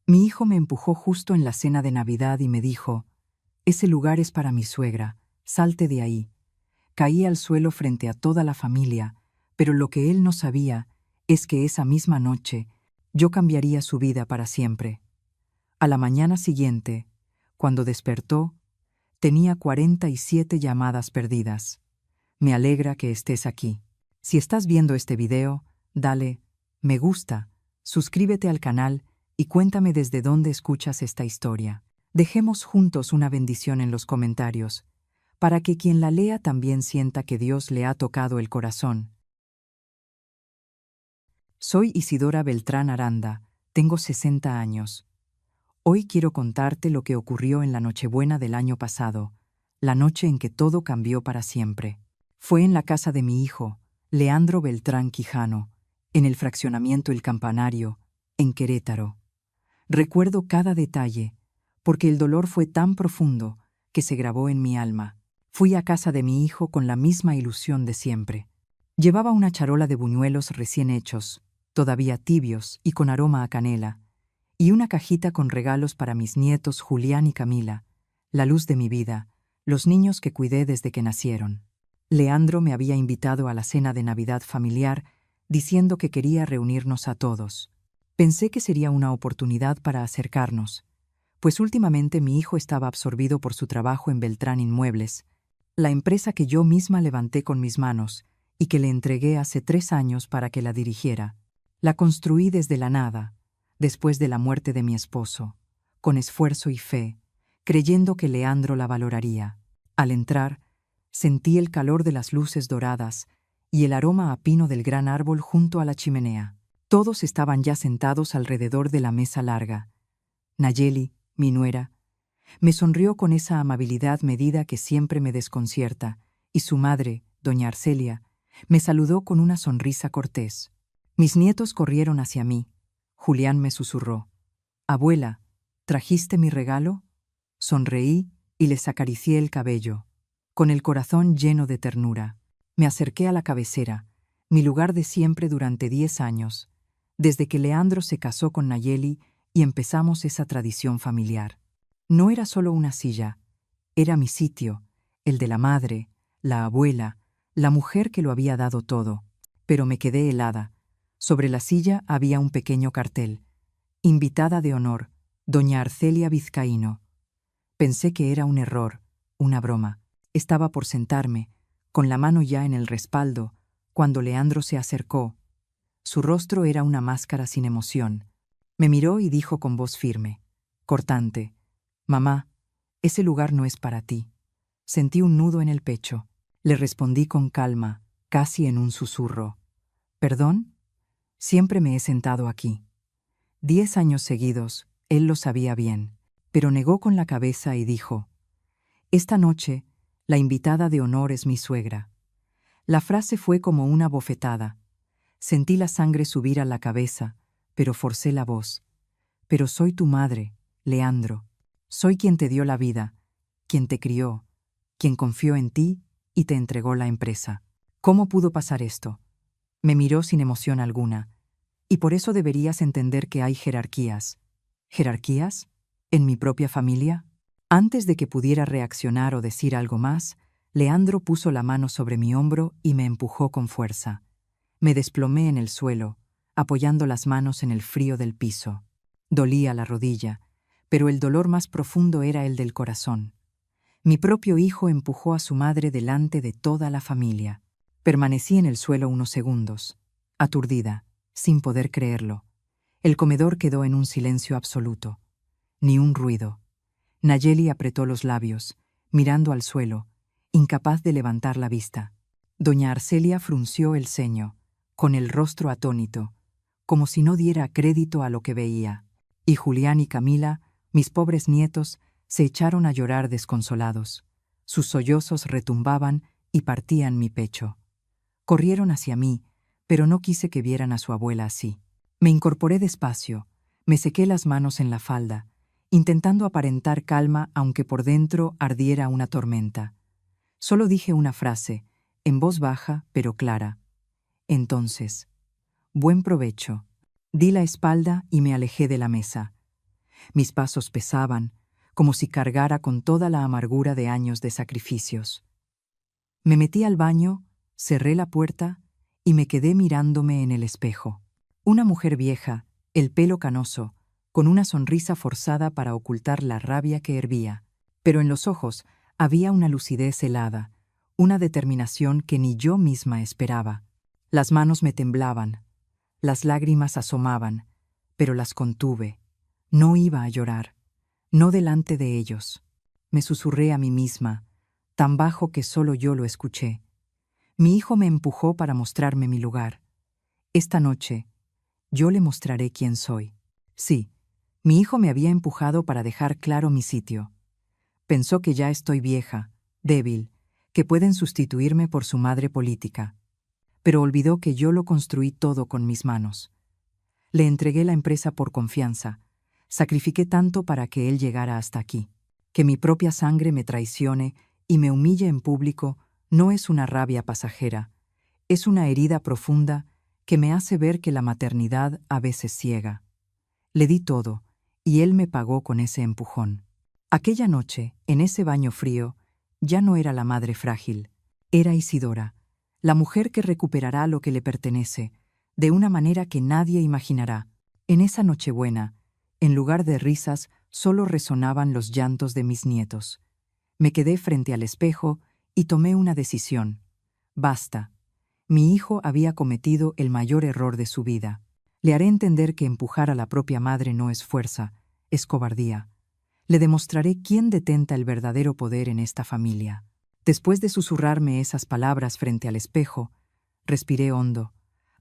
Mi hijo me empujó justo en la cena de Navidad y me dijo: «Ese lugar es para mi suegra, salte de ahí». Caí al suelo frente a toda la familia, pero lo que él no sabía es que esa misma noche yo cambiaría su vida para siempre. A la mañana siguiente, cuando despertó, tenía 47 llamadas perdidas. Me alegra que estés aquí. Si estás viendo este video, dale me gusta, suscríbete al canal y cuéntame desde dónde escuchas esta historia. Dejemos juntos una bendición en los comentarios, para que quien la lea también sienta que Dios le ha tocado el corazón. Soy Isidora Beltrán Aranda, tengo 60 años. Hoy quiero contarte lo que ocurrió en la Nochebuena del año pasado, la noche en que todo cambió para siempre. Fue en la casa de mi hijo, Leandro Beltrán Quijano, en el fraccionamiento El Campanario, en Querétaro. Recuerdo cada detalle, porque el dolor fue tan profundo que se grabó en mi alma. Fui a casa de mi hijo con la misma ilusión de siempre. Llevaba una charola de buñuelos recién hechos, todavía tibios y con aroma a canela, y una cajita con regalos para mis nietos Julián y Camila, la luz de mi vida, los niños que cuidé desde que nacieron. Leandro me había invitado a la cena de Navidad familiar, diciendo que quería reunirnos a todos. Pensé que sería una oportunidad para acercarnos, pues últimamente mi hijo estaba absorbido por su trabajo en Beltrán Inmuebles, la empresa que yo misma levanté con mis manos y que le entregué hace 3 años para que la dirigiera. La construí desde la nada, después de la muerte de mi esposo, con esfuerzo y fe, creyendo que Leandro la valoraría. Al entrar, sentí el calor de las luces doradas y el aroma a pino del gran árbol junto a la chimenea. Todos estaban ya sentados alrededor de la mesa larga. Nayeli, mi nuera, me sonrió con esa amabilidad medida que siempre me desconcierta, y su madre, doña Arcelia, me saludó con una sonrisa cortés. Mis nietos corrieron hacia mí. Julián me susurró: «Abuela, ¿trajiste mi regalo?». Sonreí y les acaricié el cabello, con el corazón lleno de ternura. Me acerqué a la cabecera, mi lugar de siempre durante 10 años, desde que Leandro se casó con Nayeli y empezamos esa tradición familiar. No era solo una silla, era mi sitio, el de la madre, la abuela, la mujer que lo había dado todo. Pero me quedé helada. Sobre la silla había un pequeño cartel: «Invitada de honor, doña Arcelia Vizcaíno». Pensé que era un error, una broma. Estaba por sentarme, con la mano ya en el respaldo, cuando Leandro se acercó. Su rostro era una máscara sin emoción. Me miró y dijo con voz firme, cortante: «Mamá, ese lugar no es para ti». Sentí un nudo en el pecho. Le respondí con calma, casi en un susurro: «¿Perdón? Siempre me he sentado aquí». 10 años seguidos, él lo sabía bien, pero negó con la cabeza y dijo: «Esta noche, la invitada de honor es mi suegra». La frase fue como una bofetada. Sentí la sangre subir a la cabeza, pero forcé la voz: «Pero soy tu madre, Leandro. Soy quien te dio la vida, quien te crió, quien confió en ti y te entregó la empresa». ¿Cómo pudo pasar esto? Me miró sin emoción alguna. «Y por eso deberías entender que hay jerarquías». ¿Jerarquías? ¿En mi propia familia? Antes de que pudiera reaccionar o decir algo más, Leandro puso la mano sobre mi hombro y me empujó con fuerza. Me desplomé en el suelo, apoyando las manos en el frío del piso. Dolía la rodilla, pero el dolor más profundo era el del corazón. Mi propio hijo empujó a su madre delante de toda la familia. Permanecí en el suelo unos segundos, aturdida, sin poder creerlo. El comedor quedó en un silencio absoluto. Ni un ruido. Nayeli apretó los labios, mirando al suelo, incapaz de levantar la vista. Doña Arcelia frunció el ceño, con el rostro atónito, como si no diera crédito a lo que veía. Y Julián y Camila, mis pobres nietos, se echaron a llorar desconsolados. Sus sollozos retumbaban y partían mi pecho. Corrieron hacia mí, pero no quise que vieran a su abuela así. Me incorporé despacio, me sequé las manos en la falda, intentando aparentar calma aunque por dentro ardiera una tormenta. Solo dije una frase, en voz baja pero clara: «Entonces, buen provecho». Di la espalda y me alejé de la mesa. Mis pasos pesaban, como si cargara con toda la amargura de años de sacrificios. Me metí al baño, cerré la puerta y me quedé mirándome en el espejo. Una mujer vieja, el pelo canoso, con una sonrisa forzada para ocultar la rabia que hervía. Pero en los ojos había una lucidez helada, una determinación que ni yo misma esperaba. Las manos me temblaban, las lágrimas asomaban, pero las contuve. No iba a llorar, no delante de ellos. Me susurré a mí misma, tan bajo que solo yo lo escuché. Mi hijo me empujó para mostrarme mi lugar. Esta noche, yo le mostraré quién soy. Sí, mi hijo me había empujado para dejar claro mi sitio. Pensó que ya estoy vieja, débil, que pueden sustituirme por su madre política. Pero olvidó que yo lo construí todo con mis manos. Le entregué la empresa por confianza. Sacrifiqué tanto para que él llegara hasta aquí. Que mi propia sangre me traicione y me humille en público no es una rabia pasajera, es una herida profunda que me hace ver que la maternidad a veces ciega. Le di todo, y él me pagó con ese empujón. Aquella noche, en ese baño frío, ya no era la madre frágil, era Isidora, la mujer que recuperará lo que le pertenece, de una manera que nadie imaginará. En esa Nochebuena, en lugar de risas, solo resonaban los llantos de mis nietos. Me quedé frente al espejo y tomé una decisión. Basta. Mi hijo había cometido el mayor error de su vida. Le haré entender que empujar a la propia madre no es fuerza, es cobardía. Le demostraré quién detenta el verdadero poder en esta familia. Después de susurrarme esas palabras frente al espejo, respiré hondo,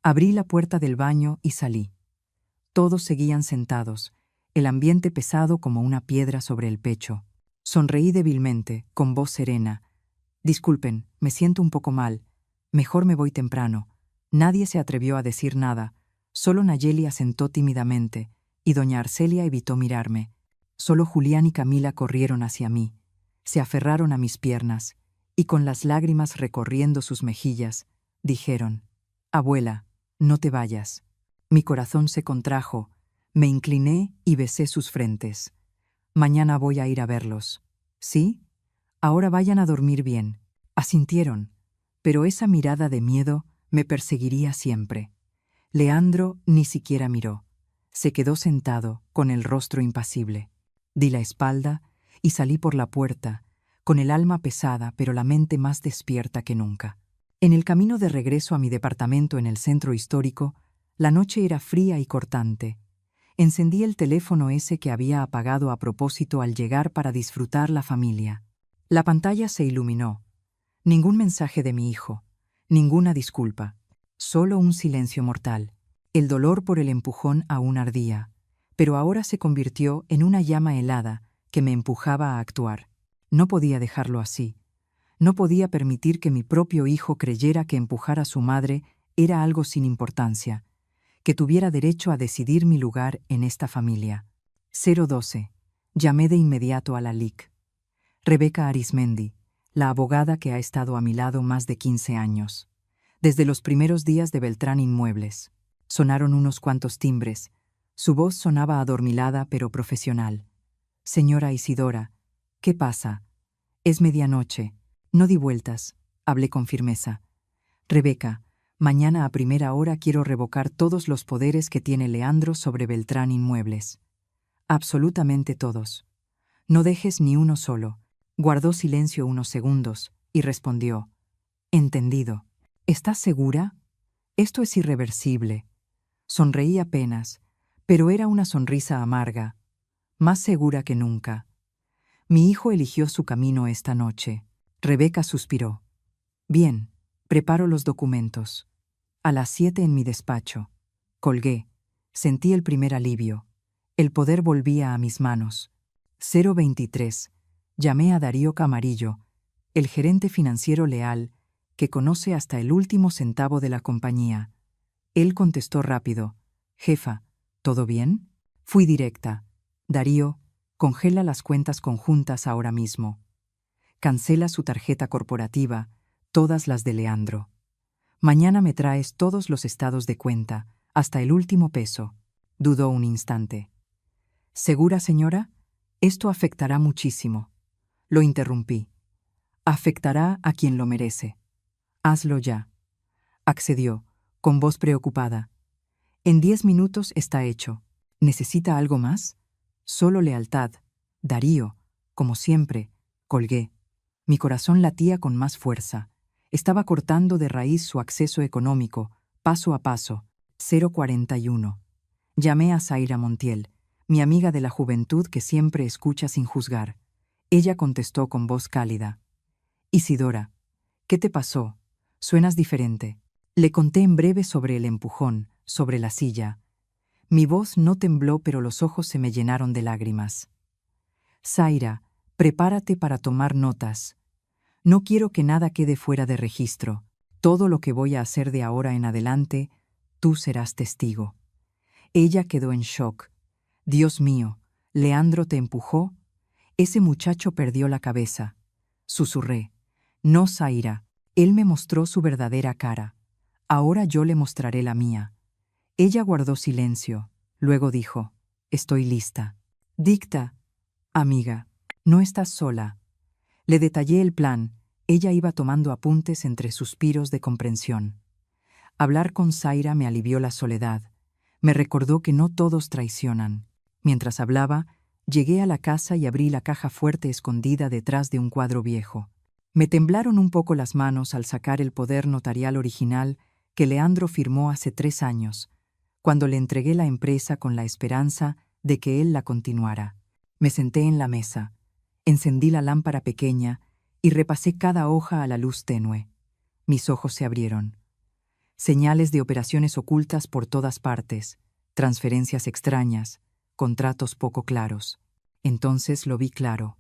abrí la puerta del baño y salí. Todos seguían sentados, el ambiente pesado como una piedra sobre el pecho. Sonreí débilmente, con voz serena. Disculpen, me siento un poco mal. Mejor me voy temprano. Nadie se atrevió a decir nada. Solo Nayeli asentó tímidamente, y doña Arcelia evitó mirarme. Solo Julián y Camila corrieron hacia mí. Se aferraron a mis piernas, y con las lágrimas recorriendo sus mejillas, dijeron: «Abuela, no te vayas». Mi corazón se contrajo, me incliné y besé sus frentes. «Mañana voy a ir a verlos». «¿Sí? Ahora vayan a dormir bien». Asintieron, pero esa mirada de miedo me perseguiría siempre. Leandro ni siquiera miró. Se quedó sentado, con el rostro impasible. Di la espalda y salí por la puerta, con el alma pesada pero la mente más despierta que nunca. En el camino de regreso a mi departamento en el centro histórico, la noche era fría y cortante. Encendí el teléfono ese que había apagado a propósito al llegar para disfrutar la familia. La pantalla se iluminó. Ningún mensaje de mi hijo, ninguna disculpa, solo un silencio mortal. El dolor por el empujón aún ardía, pero ahora se convirtió en una llama helada que me empujaba a actuar. No podía dejarlo así. No podía permitir que mi propio hijo creyera que empujar a su madre era algo sin importancia, que tuviera derecho a decidir mi lugar en esta familia. 012. Llamé de inmediato a la LIC. Rebeca Arismendi, la abogada que ha estado a mi lado más de 15 años. Desde los primeros días de Beltrán Inmuebles. Sonaron unos cuantos timbres. Su voz sonaba adormilada pero profesional. «Señora Isidora, ¿qué pasa? Es medianoche. No di vueltas», hablé con firmeza. «Rebeca, mañana a primera hora quiero revocar todos los poderes que tiene Leandro sobre Beltrán Inmuebles. Absolutamente todos. No dejes ni uno solo». Guardó silencio unos segundos y respondió: «Entendido». «¿Estás segura? Esto es irreversible». Sonreí apenas, pero era una sonrisa amarga, más segura que nunca. Mi hijo eligió su camino esta noche. Rebeca suspiró. «Bien, preparo los documentos». A las 7 en mi despacho. Colgué. Sentí el primer alivio. El poder volvía a mis manos. 023. Llamé a Darío Camarillo, el gerente financiero leal, que conoce hasta el último centavo de la compañía. Él contestó rápido: «Jefa, ¿todo bien?». Fui directa: «Darío, congela las cuentas conjuntas ahora mismo. Cancela su tarjeta corporativa, todas las de Leandro. Mañana me traes todos los estados de cuenta, hasta el último peso». Dudó un instante. ¿Segura, señora? Esto afectará muchísimo. Lo interrumpí. Afectará a quien lo merece. Hazlo ya. Accedió, con voz preocupada. En 10 minutos está hecho. ¿Necesita algo más? Solo lealtad. Darío, como siempre, colgué. Mi corazón latía con más fuerza. Estaba cortando de raíz su acceso económico, paso a paso. 041. Llamé a Zaira Montiel, mi amiga de la juventud que siempre escucha sin juzgar. Ella contestó con voz cálida. Isidora, ¿qué te pasó? Suenas diferente. Le conté en breve sobre el empujón, sobre la silla. Mi voz no tembló, pero los ojos se me llenaron de lágrimas. Zaira, prepárate para tomar notas. No quiero que nada quede fuera de registro. Todo lo que voy a hacer de ahora en adelante, tú serás testigo. Ella quedó en shock. Dios mío, ¿Leandro te empujó? Ese muchacho perdió la cabeza. Susurré. No, Zaira. Él me mostró su verdadera cara. Ahora yo le mostraré la mía. Ella guardó silencio. Luego dijo, estoy lista. Dicta. Amiga, no estás sola. Le detallé el plan. Ella iba tomando apuntes entre suspiros de comprensión. Hablar con Zaira me alivió la soledad. Me recordó que no todos traicionan. Mientras hablaba, llegué a la casa y abrí la caja fuerte escondida detrás de un cuadro viejo. Me temblaron un poco las manos al sacar el poder notarial original que Leandro firmó hace 3 años, cuando le entregué la empresa con la esperanza de que él la continuara. Me senté en la mesa, encendí la lámpara pequeña y repasé cada hoja a la luz tenue. Mis ojos se abrieron. Señales de operaciones ocultas por todas partes, transferencias extrañas, contratos poco claros. Entonces lo vi claro.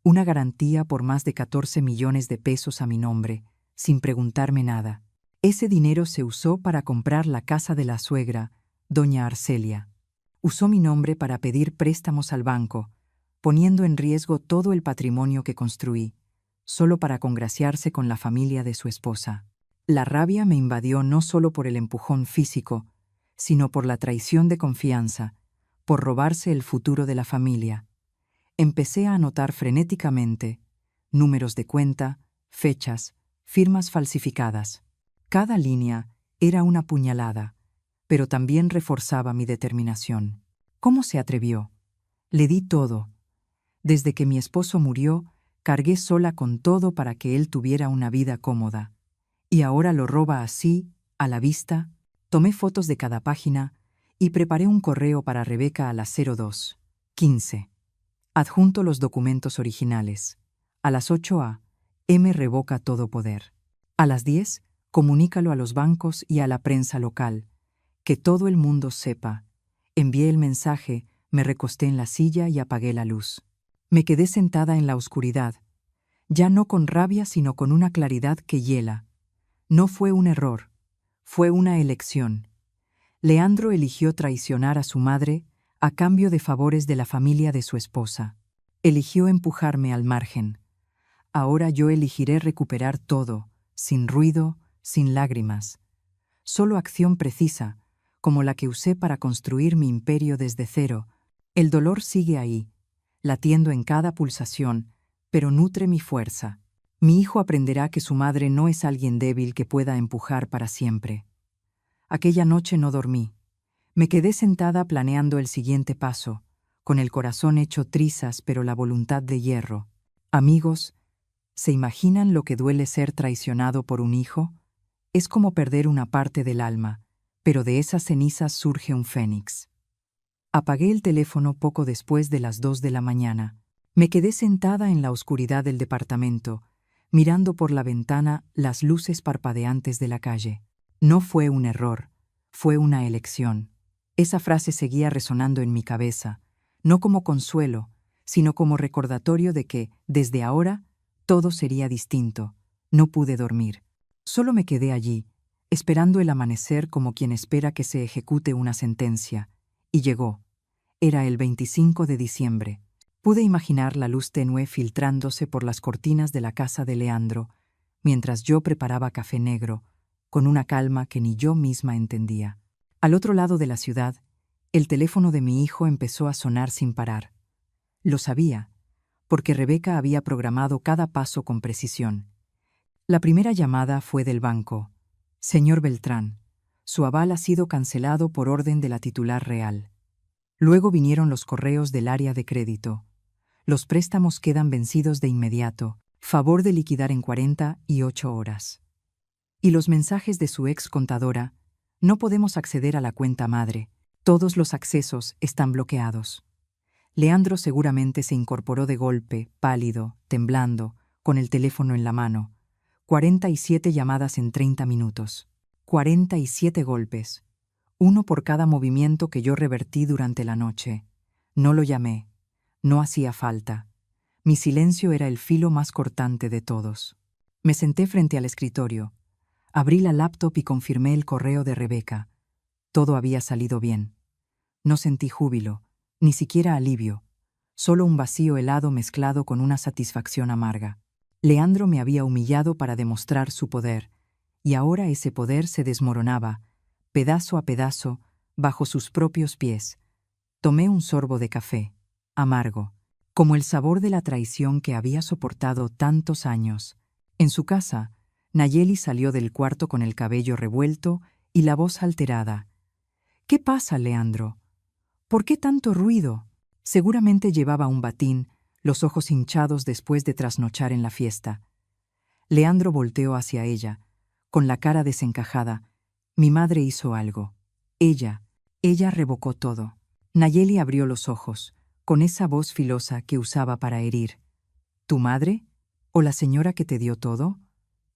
Una garantía por más de 14 millones de pesos a mi nombre, sin preguntarme nada. Ese dinero se usó para comprar la casa de la suegra, doña Arcelia. Usó mi nombre para pedir préstamos al banco, poniendo en riesgo todo el patrimonio que construí, solo para congraciarse con la familia de su esposa. La rabia me invadió no solo por el empujón físico, sino por la traición de confianza, por robarse el futuro de la familia. Empecé a anotar frenéticamente números de cuenta, fechas, firmas falsificadas. Cada línea era una puñalada, pero también reforzaba mi determinación. ¿Cómo se atrevió? Le di todo. Desde que mi esposo murió, cargué sola con todo para que él tuviera una vida cómoda. Y ahora lo roba así, a la vista. Tomé fotos de cada página y preparé un correo para Rebeca a las 02:15. Adjunto los documentos originales. A las 8 a.m. revoca todo poder. A las 10, comunícalo a los bancos y a la prensa local. Que todo el mundo sepa. Envié el mensaje, me recosté en la silla y apagué la luz. Me quedé sentada en la oscuridad, ya no con rabia sino con una claridad que hiela. No fue un error, fue una elección. Leandro eligió traicionar a su madre a cambio de favores de la familia de su esposa. Eligió empujarme al margen. Ahora yo elegiré recuperar todo, sin ruido, sin lágrimas. Solo acción precisa, como la que usé para construir mi imperio desde cero. El dolor sigue ahí, latiendo en cada pulsación, pero nutre mi fuerza. Mi hijo aprenderá que su madre no es alguien débil que pueda empujar para siempre. Aquella noche no dormí. Me quedé sentada planeando el siguiente paso, con el corazón hecho trizas pero la voluntad de hierro. Amigos, ¿se imaginan lo que duele ser traicionado por un hijo? Es como perder una parte del alma, pero de esas cenizas surge un fénix. Apagué el teléfono poco después de las 2 de la mañana. Me quedé sentada en la oscuridad del departamento, mirando por la ventana las luces parpadeantes de la calle. No fue un error, fue una elección. Esa frase seguía resonando en mi cabeza, no como consuelo, sino como recordatorio de que, desde ahora, todo sería distinto. No pude dormir. Solo me quedé allí, esperando el amanecer como quien espera que se ejecute una sentencia. Y llegó. Era el 25 de diciembre. Pude imaginar la luz tenue filtrándose por las cortinas de la casa de Leandro, mientras yo preparaba café negro, con una calma que ni yo misma entendía. Al otro lado de la ciudad, El teléfono de mi hijo empezó a sonar sin parar. Lo sabía, porque Rebeca había programado cada paso con precisión. La primera llamada fue del banco. Señor Beltrán, su aval ha sido cancelado por orden de la titular real. Luego vinieron los correos del área de crédito. Los préstamos quedan vencidos de inmediato. Favor de liquidar en 48 horas. Y los mensajes de su ex contadora. No podemos acceder a la cuenta madre. Todos los accesos están bloqueados. Leandro seguramente se incorporó de golpe, pálido, temblando, con el teléfono en la mano. 47 llamadas en 30 minutos. 47 golpes. Uno por cada movimiento que yo revertí durante la noche. No lo llamé. No hacía falta. Mi silencio era el filo más cortante de todos. Me senté frente al escritorio. Abrí la laptop y confirmé el correo de Rebeca. Todo había salido bien. No sentí júbilo, ni siquiera alivio, solo un vacío helado mezclado con una satisfacción amarga. Leandro me había humillado para demostrar su poder, y ahora ese poder se desmoronaba, pedazo a pedazo, bajo sus propios pies. Tomé un sorbo de café, amargo, como el sabor de la traición que había soportado tantos años. En su casa, Nayeli salió del cuarto con el cabello revuelto y la voz alterada. «¿Qué pasa, Leandro? ¿Por qué tanto ruido?» Seguramente llevaba un batín, los ojos hinchados después de trasnochar en la fiesta. Leandro volteó hacia ella, con la cara desencajada. Mi madre hizo algo. Ella revocó todo. Nayeli abrió los ojos, con esa voz filosa que usaba para herir. ¿Tu madre? ¿O la señora que te dio todo?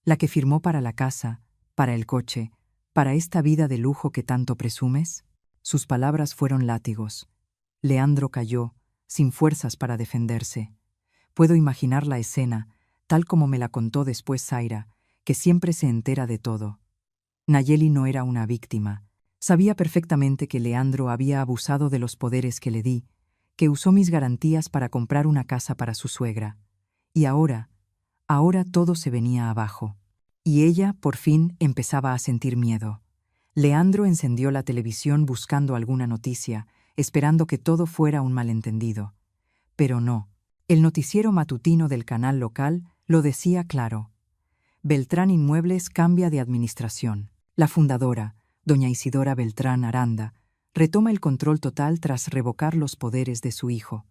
¿La que firmó para la casa, para el coche, para esta vida de lujo que tanto presumes? Sus palabras fueron látigos. Leandro cayó, sin fuerzas para defenderse. Puedo imaginar la escena, tal como me la contó después Zaira, que siempre se entera de todo. Nayeli no era una víctima. Sabía perfectamente que Leandro había abusado de los poderes que le di, que usó mis garantías para comprar una casa para su suegra. Y ahora todo se venía abajo. Y ella, por fin, empezaba a sentir miedo. Leandro encendió la televisión buscando alguna noticia, esperando que todo fuera un malentendido. Pero no. El noticiero matutino del canal local lo decía claro. Beltrán Inmuebles cambia de administración. La fundadora, doña Isidora Beltrán Aranda, retoma el control total tras revocar los poderes de su hijo.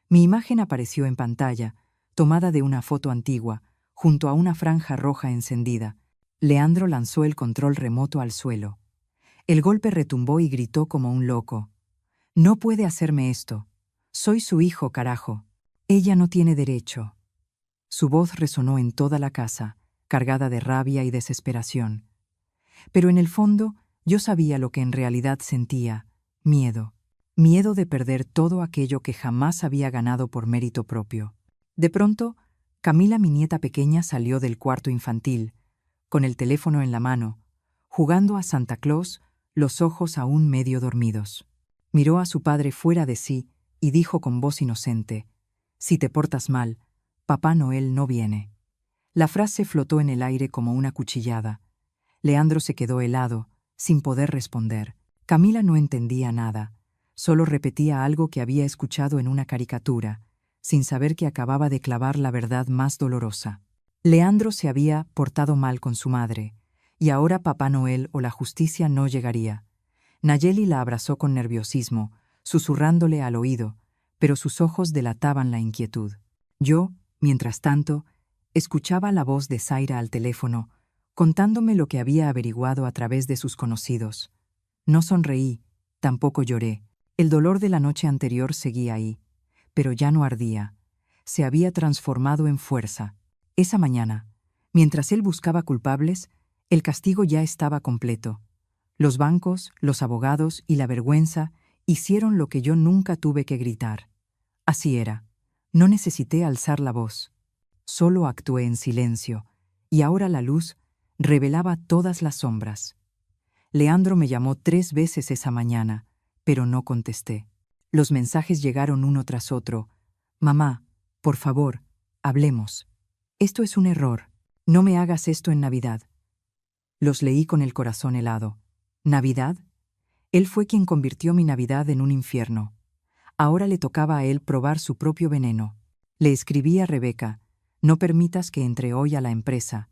Mi imagen apareció en pantalla, tomada de una foto antigua, junto a una franja roja encendida. Leandro lanzó el control remoto al suelo. El golpe retumbó y gritó como un loco. «No puede hacerme esto. Soy su hijo, carajo. Ella no tiene derecho». Su voz resonó en toda la casa, cargada de rabia y desesperación. Pero en el fondo, yo sabía lo que en realidad sentía: miedo. Miedo de perder todo aquello que jamás había ganado por mérito propio. De pronto, Camila, mi nieta pequeña, salió del cuarto infantil, con el teléfono en la mano, jugando a Santa Claus, los ojos aún medio dormidos. Miró a su padre fuera de sí y dijo con voz inocente: «Si te portas mal, Papá Noel no viene». La frase flotó en el aire como una cuchillada. Leandro se quedó helado, sin poder responder. Camila no entendía nada. Solo repetía algo que había escuchado en una caricatura, sin saber que acababa de clavar la verdad más dolorosa. Leandro se había portado mal con su madre, y ahora Papá Noel o la justicia no llegaría. Nayeli la abrazó con nerviosismo, susurrándole al oído, pero sus ojos delataban la inquietud. Yo, mientras tanto, escuchaba la voz de Zaira al teléfono, contándome lo que había averiguado a través de sus conocidos. No sonreí, tampoco lloré. El dolor de la noche anterior seguía ahí, pero ya no ardía. Se había transformado en fuerza. Esa mañana, mientras él buscaba culpables, el castigo ya estaba completo. Los bancos, los abogados y la vergüenza hicieron lo que yo nunca tuve que gritar. Así era. No necesité alzar la voz. Solo actué en silencio, y ahora la luz revelaba todas las sombras. Leandro me llamó 3 veces esa mañana, pero no contesté. Los mensajes llegaron uno tras otro. «Mamá, por favor, hablemos. Esto es un error. No me hagas esto en Navidad». Los leí con el corazón helado. ¿Navidad? Él fue quien convirtió mi Navidad en un infierno. Ahora le tocaba a él probar su propio veneno. Le escribí a Rebeca: no permitas que entre hoy a la empresa.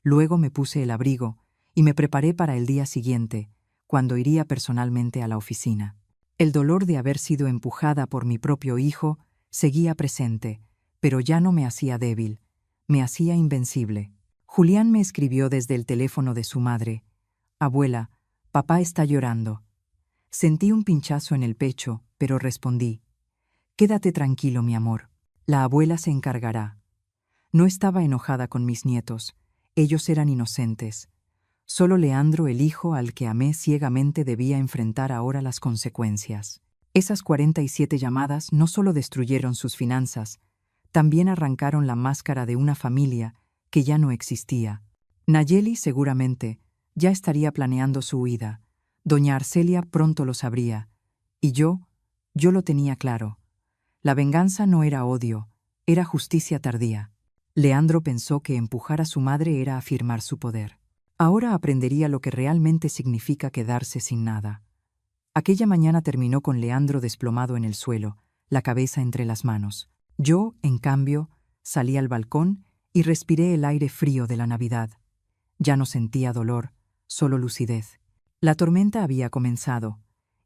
Luego me puse el abrigo y me preparé para el día siguiente, cuando iría personalmente a la oficina. El dolor de haber sido empujada por mi propio hijo seguía presente, pero ya no me hacía débil, me hacía invencible. Julián me escribió desde el teléfono de su madre: abuela, papá está llorando. Sentí un pinchazo en el pecho, pero respondí: quédate tranquilo, mi amor. La abuela se encargará. No estaba enojada con mis nietos. Ellos eran inocentes. Solo Leandro, el hijo al que amé ciegamente, debía enfrentar ahora las consecuencias. Esas 47 llamadas no solo destruyeron sus finanzas, también arrancaron la máscara de una familia que ya no existía. Nayeli seguramente ya estaría planeando su huida. Doña Arcelia pronto lo sabría. Y yo lo tenía claro. La venganza no era odio, era justicia tardía. Leandro pensó que empujar a su madre era afirmar su poder. Ahora aprendería lo que realmente significa quedarse sin nada. Aquella mañana terminó con Leandro desplomado en el suelo, la cabeza entre las manos. Yo, en cambio, salí al balcón y respiré el aire frío de la Navidad. Ya no sentía dolor, solo lucidez. La tormenta había comenzado,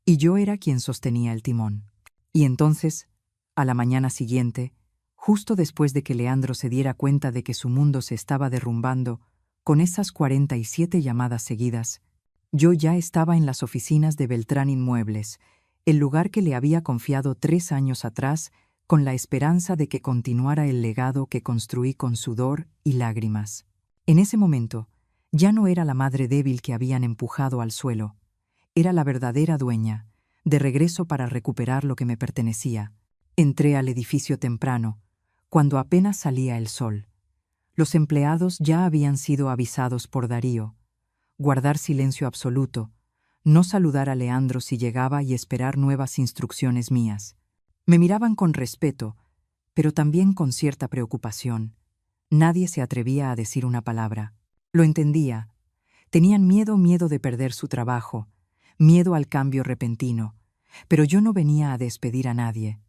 y yo era quien sostenía el timón. Y entonces, a la mañana siguiente, justo después de que Leandro se diera cuenta de que su mundo se estaba derrumbando, con esas 47 llamadas seguidas, yo ya estaba en las oficinas de Beltrán Inmuebles, el lugar que le había confiado 3 años atrás, con la esperanza de que continuara el legado que construí con sudor y lágrimas. En ese momento, ya no era la madre débil que habían empujado al suelo, era la verdadera dueña, de regreso para recuperar lo que me pertenecía. Entré al edificio temprano, cuando apenas salía el sol. Los empleados ya habían sido avisados por Darío. Guardar silencio absoluto, no saludar a Leandro si llegaba y esperar nuevas instrucciones mías. Me miraban con respeto, pero también con cierta preocupación. Nadie se atrevía a decir una palabra. Lo entendía. Tenían miedo de perder su trabajo, miedo al cambio repentino. Pero yo no venía a despedir a nadie.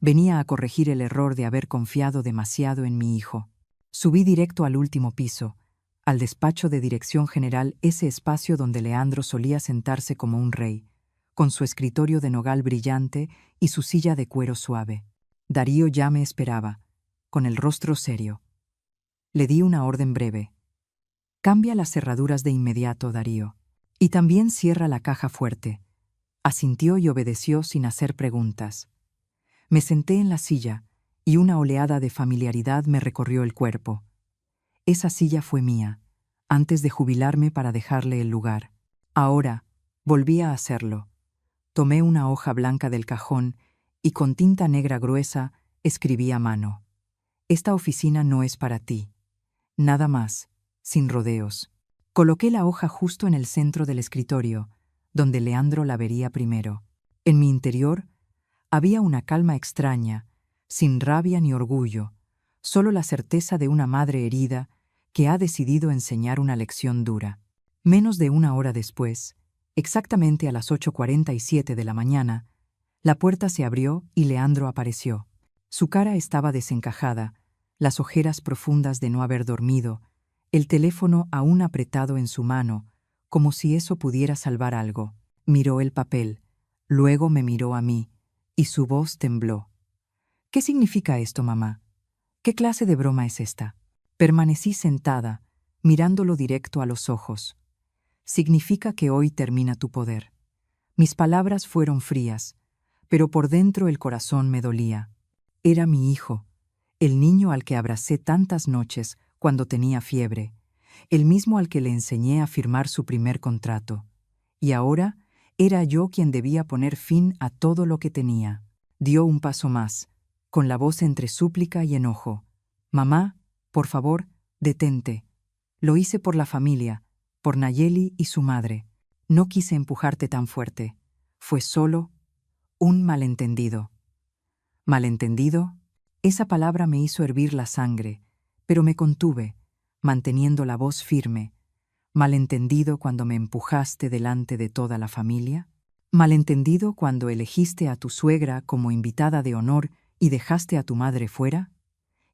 Venía a corregir el error de haber confiado demasiado en mi hijo. Subí directo al último piso, al despacho de dirección general, ese espacio donde Leandro solía sentarse como un rey, con su escritorio de nogal brillante y su silla de cuero suave. Darío ya me esperaba, con el rostro serio. Le di una orden breve. Cambia las cerraduras de inmediato, Darío. Y también cierra la caja fuerte. Asintió y obedeció sin hacer preguntas. Me senté en la silla, y una oleada de familiaridad me recorrió el cuerpo. Esa silla fue mía, antes de jubilarme para dejarle el lugar. Ahora, volví a hacerlo. Tomé una hoja blanca del cajón y con tinta negra gruesa escribí a mano: esta oficina no es para ti. Nada más, sin rodeos. Coloqué la hoja justo en el centro del escritorio, donde Leandro la vería primero. En mi interior había una calma extraña, sin rabia ni orgullo, solo la certeza de una madre herida que ha decidido enseñar una lección dura. Menos de una hora después, exactamente a las 8:47 de la mañana, la puerta se abrió y Leandro apareció. Su cara estaba desencajada, las ojeras profundas de no haber dormido, el teléfono aún apretado en su mano, como si eso pudiera salvar algo. Miró el papel, luego me miró a mí, y su voz tembló. ¿Qué significa esto, mamá? ¿Qué clase de broma es esta? Permanecí sentada, mirándolo directo a los ojos. Significa que hoy termina tu poder. Mis palabras fueron frías, pero por dentro el corazón me dolía. Era mi hijo, el niño al que abracé tantas noches cuando tenía fiebre, el mismo al que le enseñé a firmar su primer contrato. Y ahora era yo quien debía poner fin a todo lo que tenía. Dio un paso más, con la voz entre súplica y enojo. Mamá, por favor, detente. Lo hice por la familia, por Nayeli y su madre. No quise empujarte tan fuerte. Fue solo un malentendido. ¿Malentendido? Esa palabra me hizo hervir la sangre, pero me contuve, manteniendo la voz firme. ¿Malentendido cuando me empujaste delante de toda la familia? ¿Malentendido cuando elegiste a tu suegra como invitada de honor y dejaste a tu madre fuera?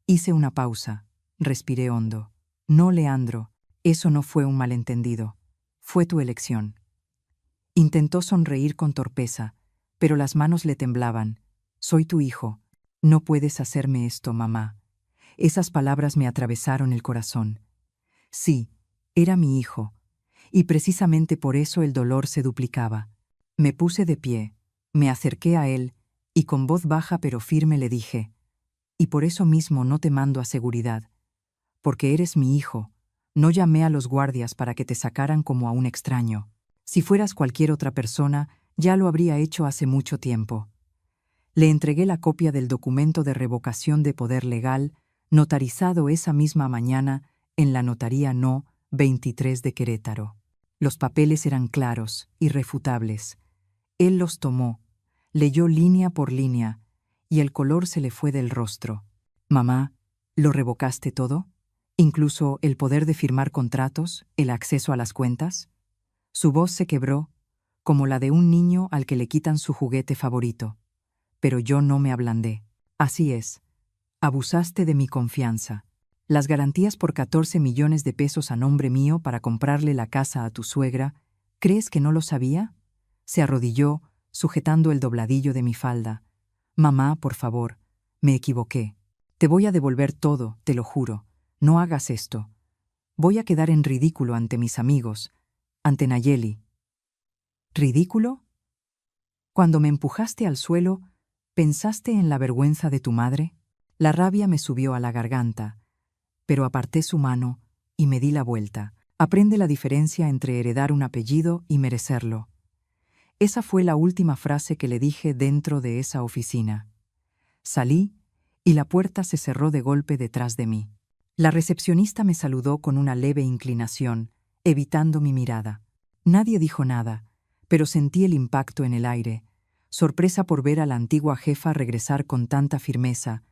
Hice una pausa, respiré hondo. No, Leandro, eso no fue un malentendido. Fue tu elección. Intentó sonreír con torpeza, pero las manos le temblaban. Soy tu hijo. No puedes hacerme esto, mamá. Esas palabras me atravesaron el corazón. Sí, era mi hijo, y precisamente por eso el dolor se duplicaba. Me puse de pie, me acerqué a él, y con voz baja pero firme le dije, y por eso mismo no te mando a seguridad, porque eres mi hijo. No llamé a los guardias para que te sacaran como a un extraño. Si fueras cualquier otra persona, ya lo habría hecho hace mucho tiempo. Le entregué la copia del documento de revocación de poder legal, notarizado esa misma mañana en la notaría No. 23 de Querétaro. Los papeles eran claros, irrefutables. Él los tomó, leyó línea por línea, y el color se le fue del rostro. Mamá, ¿lo revocaste todo? ¿Incluso el poder de firmar contratos, el acceso a las cuentas? Su voz se quebró, como la de un niño al que le quitan su juguete favorito. Pero yo no me ablandé. Así es. Abusaste de mi confianza. Las garantías por 14 millones de pesos a nombre mío para comprarle la casa a tu suegra, ¿crees que no lo sabía? Se arrodilló, sujetando el dobladillo de mi falda. Mamá, por favor, me equivoqué. Te voy a devolver todo, te lo juro. No hagas esto. Voy a quedar en ridículo ante mis amigos, ante Nayeli. ¿Ridículo? Cuando me empujaste al suelo, ¿pensaste en la vergüenza de tu madre? La rabia me subió a la garganta, pero aparté su mano y me di la vuelta. Aprende la diferencia entre heredar un apellido y merecerlo. Esa fue la última frase que le dije dentro de esa oficina. Salí y la puerta se cerró de golpe detrás de mí. La recepcionista me saludó con una leve inclinación, evitando mi mirada. Nadie dijo nada, pero sentí el impacto en el aire, sorpresa por ver a la antigua jefa regresar con tanta firmeza,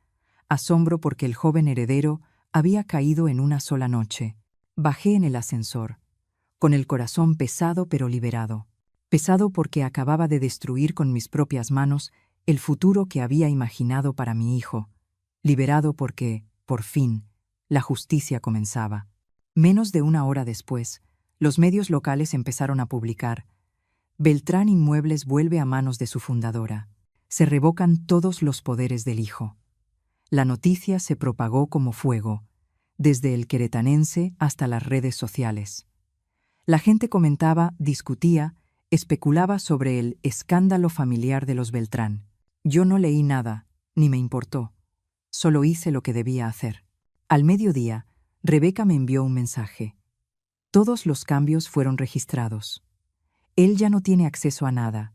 asombro porque el joven heredero había caído en una sola noche. Bajé en el ascensor, con el corazón pesado pero liberado. Pesado porque acababa de destruir con mis propias manos el futuro que había imaginado para mi hijo. Liberado porque, por fin, la justicia comenzaba. Menos de una hora después, los medios locales empezaron a publicar: Beltrán Inmuebles vuelve a manos de su fundadora. Se revocan todos los poderes del hijo. La noticia se propagó como fuego, desde el queretanense hasta las redes sociales. La gente comentaba, discutía, especulaba sobre el escándalo familiar de los Beltrán. Yo no leí nada, ni me importó. Solo hice lo que debía hacer. Al mediodía, Rebeca me envió un mensaje. Todos los cambios fueron registrados. Él ya no tiene acceso a nada.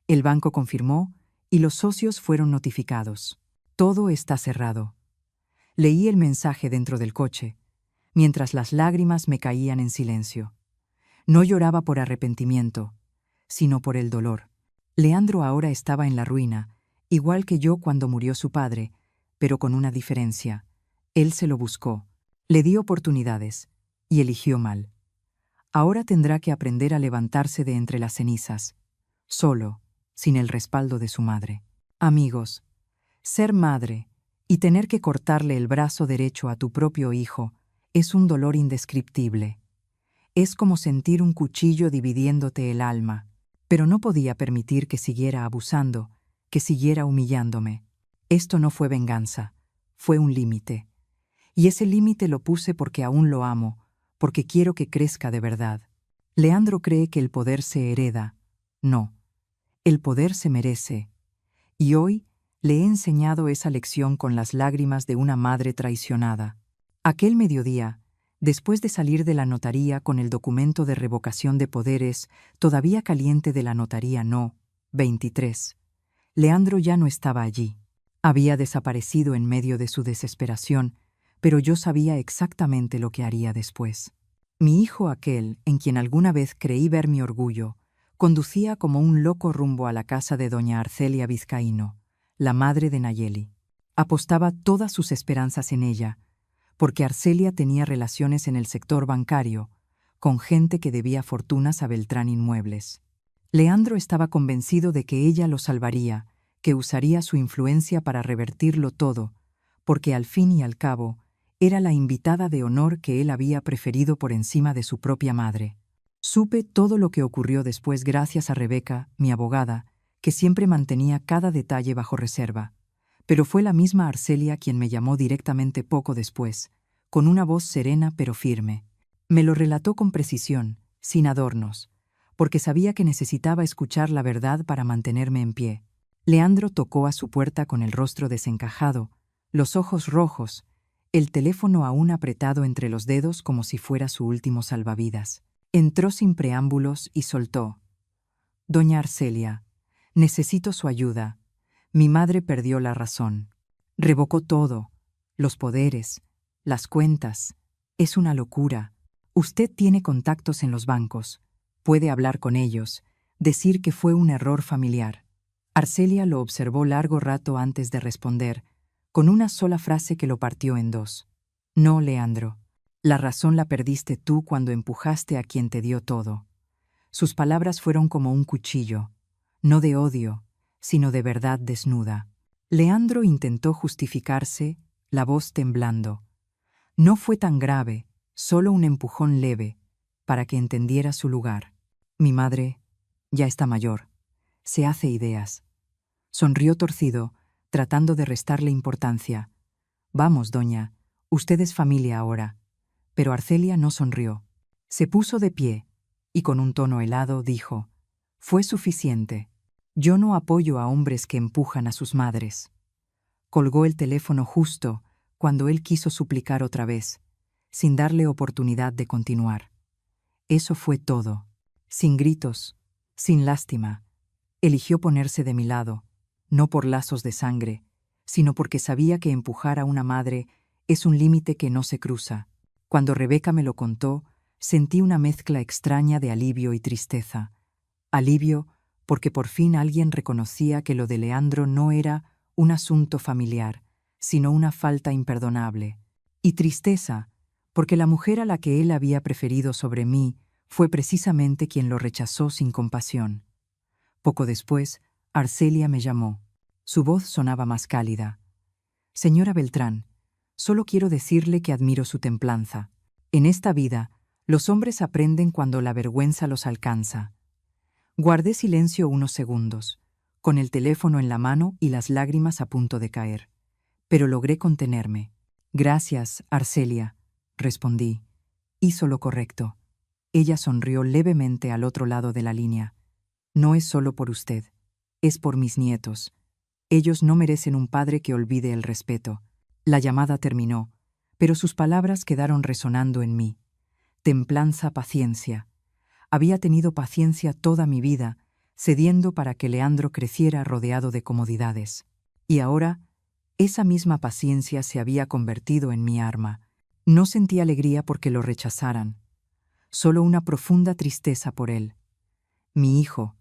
El banco confirmó y los socios fueron notificados. Todo está cerrado. Leí el mensaje dentro del coche, mientras las lágrimas me caían en silencio. No lloraba por arrepentimiento, sino por el dolor. Leandro ahora estaba en la ruina, igual que yo cuando murió su padre, pero con una diferencia. Él se lo buscó, le di oportunidades, y eligió mal. Ahora tendrá que aprender a levantarse de entre las cenizas, solo, sin el respaldo de su madre. Amigos, ser madre y tener que cortarle el brazo derecho a tu propio hijo es un dolor indescriptible. Es como sentir un cuchillo dividiéndote el alma, pero no podía permitir que siguiera abusando, que siguiera humillándome. Esto no fue venganza, fue un límite. Y ese límite lo puse porque aún lo amo, porque quiero que crezca de verdad. Leandro cree que el poder se hereda. No, el poder se merece. Y hoy le he enseñado esa lección con las lágrimas de una madre traicionada. Aquel mediodía, después de salir de la notaría con el documento de revocación de poderes todavía caliente de la notaría No. 23, Leandro ya no estaba allí. Había desaparecido en medio de su desesperación, pero yo sabía exactamente lo que haría después. Mi hijo aquel, en quien alguna vez creí ver mi orgullo, conducía como un loco rumbo a la casa de doña Arcelia Vizcaíno, la madre de Nayeli. Apostaba todas sus esperanzas en ella, porque Arcelia tenía relaciones en el sector bancario, con gente que debía fortunas a Beltrán Inmuebles. Leandro estaba convencido de que ella lo salvaría, que usaría su influencia para revertirlo todo, porque al fin y al cabo, era la invitada de honor que él había preferido por encima de su propia madre. Supe todo lo que ocurrió después gracias a Rebeca, mi abogada, que siempre mantenía cada detalle bajo reserva. Pero fue la misma Arcelia quien me llamó directamente poco después, con una voz serena pero firme. Me lo relató con precisión, sin adornos, porque sabía que necesitaba escuchar la verdad para mantenerme en pie. Leandro tocó a su puerta con el rostro desencajado, los ojos rojos, el teléfono aún apretado entre los dedos como si fuera su último salvavidas. Entró sin preámbulos y soltó: «Doña Arcelia, necesito su ayuda. Mi madre perdió la razón. Revocó todo, los poderes, las cuentas. Es una locura. Usted tiene contactos en los bancos. Puede hablar con ellos, decir que fue un error familiar». Arcelia lo observó largo rato antes de responder, con una sola frase que lo partió en dos. «No, Leandro. La razón la perdiste tú cuando empujaste a quien te dio todo». Sus palabras fueron como un cuchillo, no de odio, sino de verdad desnuda. Leandro intentó justificarse, la voz temblando. No fue tan grave, solo un empujón leve, para que entendiera su lugar. Mi madre ya está mayor, se hace ideas. Sonrió torcido, tratando de restarle importancia. «Vamos, doña, usted es familia ahora». Pero Arcelia no sonrió. Se puso de pie y con un tono helado dijo: «Fue suficiente. Yo no apoyo a hombres que empujan a sus madres». Colgó el teléfono justo cuando él quiso suplicar otra vez, sin darle oportunidad de continuar. Eso fue todo. Sin gritos, sin lástima. Eligió ponerse de mi lado, no por lazos de sangre, sino porque sabía que empujar a una madre es un límite que no se cruza. Cuando Rebeca me lo contó, sentí una mezcla extraña de alivio y tristeza. Alivio porque por fin alguien reconocía que lo de Leandro no era un asunto familiar, sino una falta imperdonable. Y tristeza porque la mujer a la que él había preferido sobre mí fue precisamente quien lo rechazó sin compasión. Poco después, Arcelia me llamó. Su voz sonaba más cálida. «Señora Beltrán, solo quiero decirle que admiro su templanza. En esta vida, los hombres aprenden cuando la vergüenza los alcanza». Guardé silencio unos segundos, con el teléfono en la mano y las lágrimas a punto de caer. Pero logré contenerme. «Gracias, Arcelia», respondí. «Hizo lo correcto». Ella sonrió levemente al otro lado de la línea. «No es solo por usted, es por mis nietos. Ellos no merecen un padre que olvide el respeto». La llamada terminó, pero sus palabras quedaron resonando en mí. Templanza, paciencia. Había tenido paciencia toda mi vida, cediendo para que Leandro creciera rodeado de comodidades. Y ahora, esa misma paciencia se había convertido en mi arma. No sentí alegría porque lo rechazaran, solo una profunda tristeza por él. Mi hijo,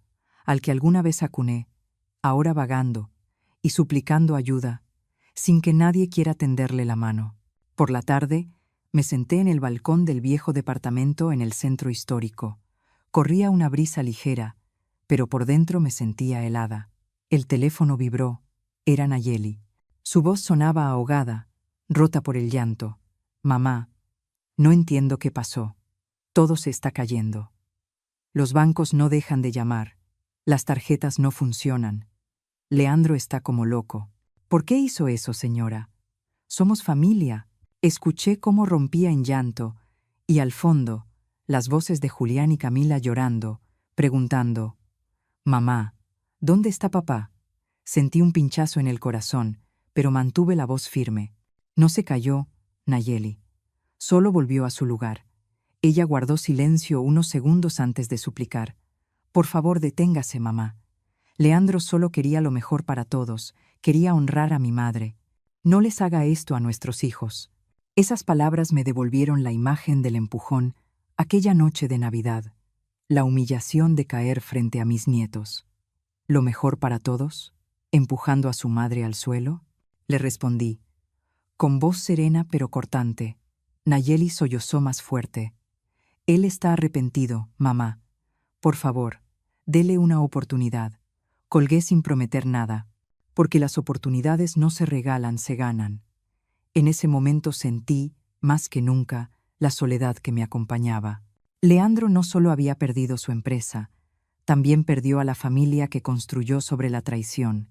al que alguna vez acuné, ahora vagando y suplicando ayuda, sin que nadie quiera tenderle la mano. Por la tarde, me senté en el balcón del viejo departamento en el centro histórico. Corría una brisa ligera, pero por dentro me sentía helada. El teléfono vibró. Era Nayeli. Su voz sonaba ahogada, rota por el llanto. «Mamá, no entiendo qué pasó. Todo se está cayendo. Los bancos no dejan de llamar. Las tarjetas no funcionan. Leandro está como loco». «¿Por qué hizo eso, señora? Somos familia». Escuché cómo rompía en llanto, y al fondo, las voces de Julián y Camila llorando, preguntando: «Mamá, ¿dónde está papá?». Sentí un pinchazo en el corazón, pero mantuve la voz firme. No se cayó, Nayeli. Solo volvió a su lugar. Ella guardó silencio unos segundos antes de suplicar: «Por favor, deténgase, mamá. Leandro solo quería lo mejor para todos, quería honrar a mi madre. No les haga esto a nuestros hijos». Esas palabras me devolvieron la imagen del empujón aquella noche de Navidad, la humillación de caer frente a mis nietos. «¿Lo mejor para todos? ¿Empujando a su madre al suelo?». Le respondí, con voz serena pero cortante. Nayeli sollozó más fuerte. «Él está arrepentido, mamá. Por favor, Dele una oportunidad. Colgué sin prometer nada, porque las oportunidades no se regalan, se ganan. En ese momento sentí, más que nunca, la soledad que me acompañaba. Leandro no solo había perdido su empresa, también perdió a la familia que construyó sobre la traición.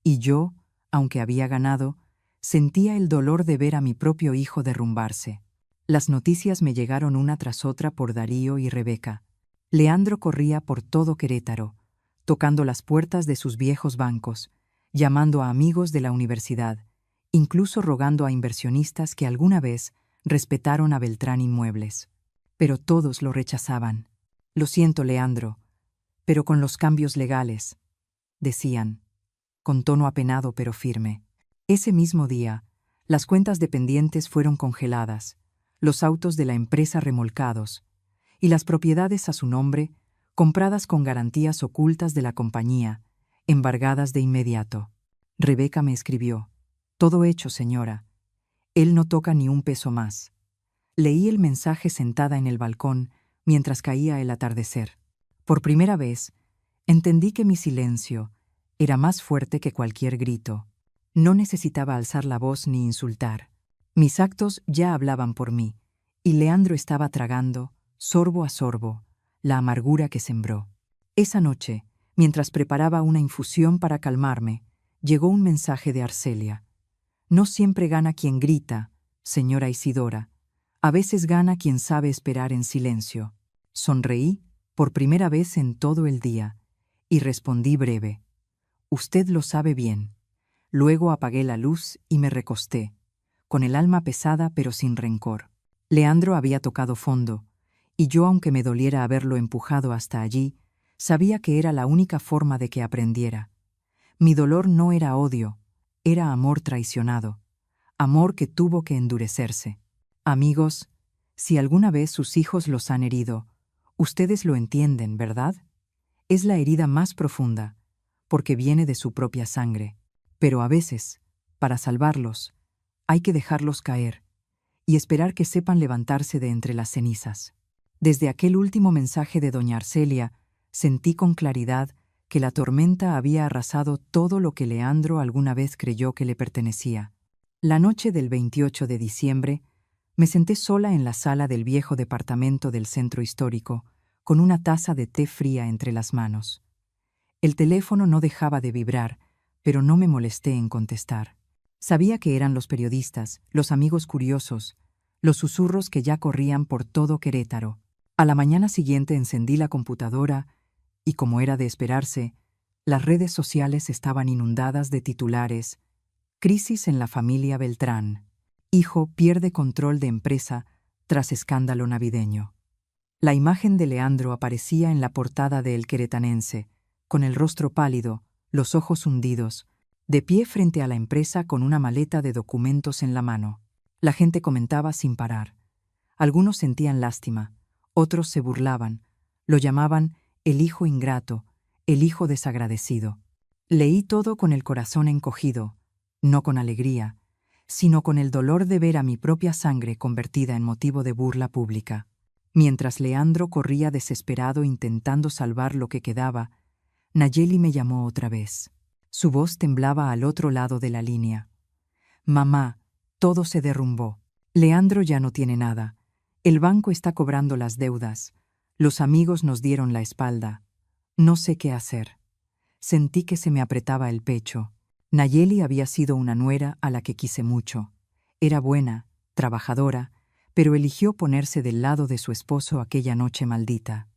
Y yo, aunque había ganado, sentía el dolor de ver a mi propio hijo derrumbarse. Las noticias me llegaron una tras otra por Darío y Rebeca. Leandro corría por todo Querétaro, tocando las puertas de sus viejos bancos, llamando a amigos de la universidad, incluso rogando a inversionistas que alguna vez respetaron a Beltrán Inmuebles. Pero todos lo rechazaban. Lo siento, Leandro, pero con los cambios legales, decían, con tono apenado pero firme. Ese mismo día, las cuentas de pendientes fueron congeladas, los autos de la empresa remolcados, y las propiedades a su nombre, compradas con garantías ocultas de la compañía, embargadas de inmediato. Rebeca me escribió: «Todo hecho, señora. Él no toca ni un peso más». Leí el mensaje sentada en el balcón mientras caía el atardecer. Por primera vez, entendí que mi silencio era más fuerte que cualquier grito. No necesitaba alzar la voz ni insultar. Mis actos ya hablaban por mí, y Leandro estaba tragando, sorbo a sorbo, la amargura que sembró. Esa noche, mientras preparaba una infusión para calmarme, llegó un mensaje de Arcelia. «No siempre gana quien grita, señora Isidora. A veces gana quien sabe esperar en silencio». Sonreí por primera vez en todo el día, y respondí breve: «Usted lo sabe bien». Luego apagué la luz y me recosté, con el alma pesada pero sin rencor. Leandro había tocado fondo, y yo, aunque me doliera haberlo empujado hasta allí, sabía que era la única forma de que aprendiera. Mi dolor no era odio, era amor traicionado, amor que tuvo que endurecerse. Amigos, si alguna vez sus hijos los han herido, ustedes lo entienden, ¿verdad? Es la herida más profunda, porque viene de su propia sangre. Pero a veces, para salvarlos, hay que dejarlos caer y esperar que sepan levantarse de entre las cenizas. Desde aquel último mensaje de doña Arcelia, sentí con claridad que la tormenta había arrasado todo lo que Leandro alguna vez creyó que le pertenecía. La noche del 28 de diciembre, me senté sola en la sala del viejo departamento del centro histórico, con una taza de té fría entre las manos. El teléfono no dejaba de vibrar, pero no me molesté en contestar. Sabía que eran los periodistas, los amigos curiosos, los susurros que ya corrían por todo Querétaro. A la mañana siguiente encendí la computadora y, como era de esperarse, las redes sociales estaban inundadas de titulares: «Crisis en la familia Beltrán. Hijo pierde control de empresa tras escándalo navideño». La imagen de Leandro aparecía en la portada de El Queretanense, con el rostro pálido, los ojos hundidos, de pie frente a la empresa con una maleta de documentos en la mano. La gente comentaba sin parar. Algunos sentían lástima, otros se burlaban, lo llamaban el hijo ingrato, el hijo desagradecido. Leí todo con el corazón encogido, no con alegría, sino con el dolor de ver a mi propia sangre convertida en motivo de burla pública. Mientras Leandro corría desesperado intentando salvar lo que quedaba, Nayeli me llamó otra vez. Su voz temblaba al otro lado de la línea. «Mamá, todo se derrumbó. Leandro ya no tiene nada. El banco está cobrando las deudas. Los amigos nos dieron la espalda. No sé qué hacer». Sentí que se me apretaba el pecho. Nayeli había sido una nuera a la que quise mucho. Era buena, trabajadora, pero eligió ponerse del lado de su esposo aquella noche maldita.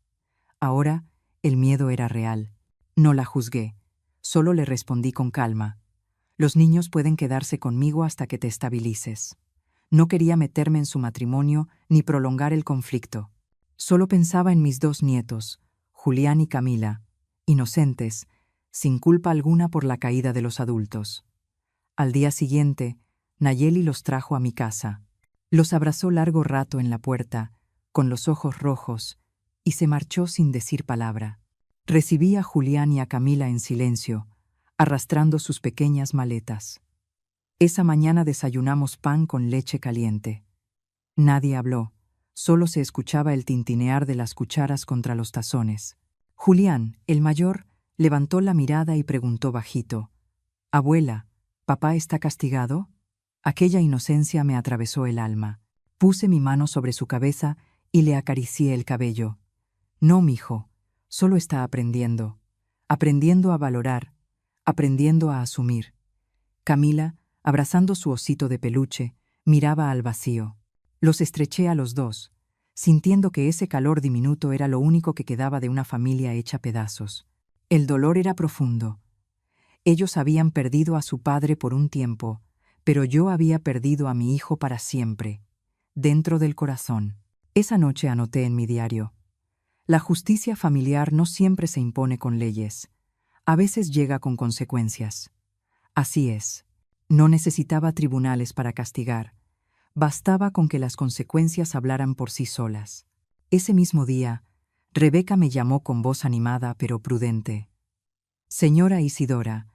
Ahora, el miedo era real. No la juzgué, solo le respondí con calma: «Los niños pueden quedarse conmigo hasta que te estabilices». No quería meterme en su matrimonio ni prolongar el conflicto. Solo pensaba en mis 2 nietos, Julián y Camila, inocentes, sin culpa alguna por la caída de los adultos. Al día siguiente, Nayeli los trajo a mi casa. Los abrazó largo rato en la puerta, con los ojos rojos, y se marchó sin decir palabra. Recibí a Julián y a Camila en silencio, arrastrando sus pequeñas maletas. Esa mañana desayunamos pan con leche caliente. Nadie habló, solo se escuchaba el tintinear de las cucharas contra los tazones. Julián, el mayor, levantó la mirada y preguntó bajito: «Abuela, ¿papá está castigado?». Aquella inocencia me atravesó el alma. Puse mi mano sobre su cabeza y le acaricié el cabello. «No, mijo, solo está aprendiendo. Aprendiendo a valorar, aprendiendo a asumir». Camila, abrazando su osito de peluche, miraba al vacío. Los estreché a los dos, sintiendo que ese calor diminuto era lo único que quedaba de una familia hecha pedazos. El dolor era profundo. Ellos habían perdido a su padre por un tiempo, pero yo había perdido a mi hijo para siempre, dentro del corazón. Esa noche anoté en mi diario: la justicia familiar no siempre se impone con leyes, a veces llega con consecuencias. Así es, no necesitaba tribunales para castigar, bastaba con que las consecuencias hablaran por sí solas. Ese mismo día, Rebeca me llamó con voz animada pero prudente: «Señora Isidora,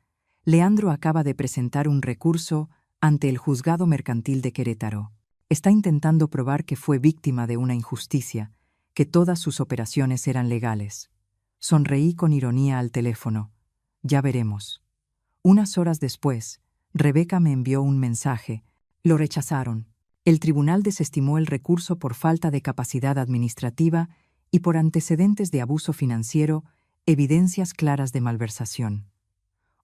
Leandro acaba de presentar un recurso ante el Juzgado Mercantil de Querétaro. Está intentando probar que fue víctima de una injusticia, que todas sus operaciones eran legales». Sonreí con ironía al teléfono. «Ya veremos». Unas horas después, Rebeca me envió un mensaje: «Lo rechazaron. El tribunal desestimó el recurso por falta de capacidad administrativa y por antecedentes de abuso financiero, evidencias claras de malversación.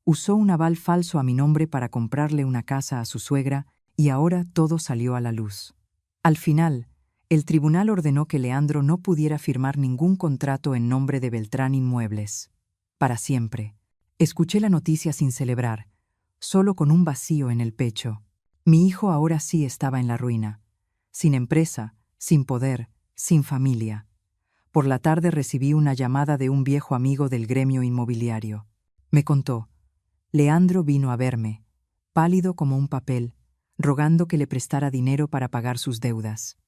Usó un aval falso a mi nombre para comprarle una casa a su suegra y ahora todo salió a la luz». Al final, el tribunal ordenó que Leandro no pudiera firmar ningún contrato en nombre de Beltrán Inmuebles. Para siempre. Escuché la noticia sin celebrar, solo con un vacío en el pecho. Mi hijo ahora sí estaba en la ruina, sin empresa, sin poder, sin familia. Por la tarde recibí una llamada de un viejo amigo del gremio inmobiliario. Me contó: «Leandro vino a verme, pálido como un papel, rogando que le prestara dinero para pagar sus deudas.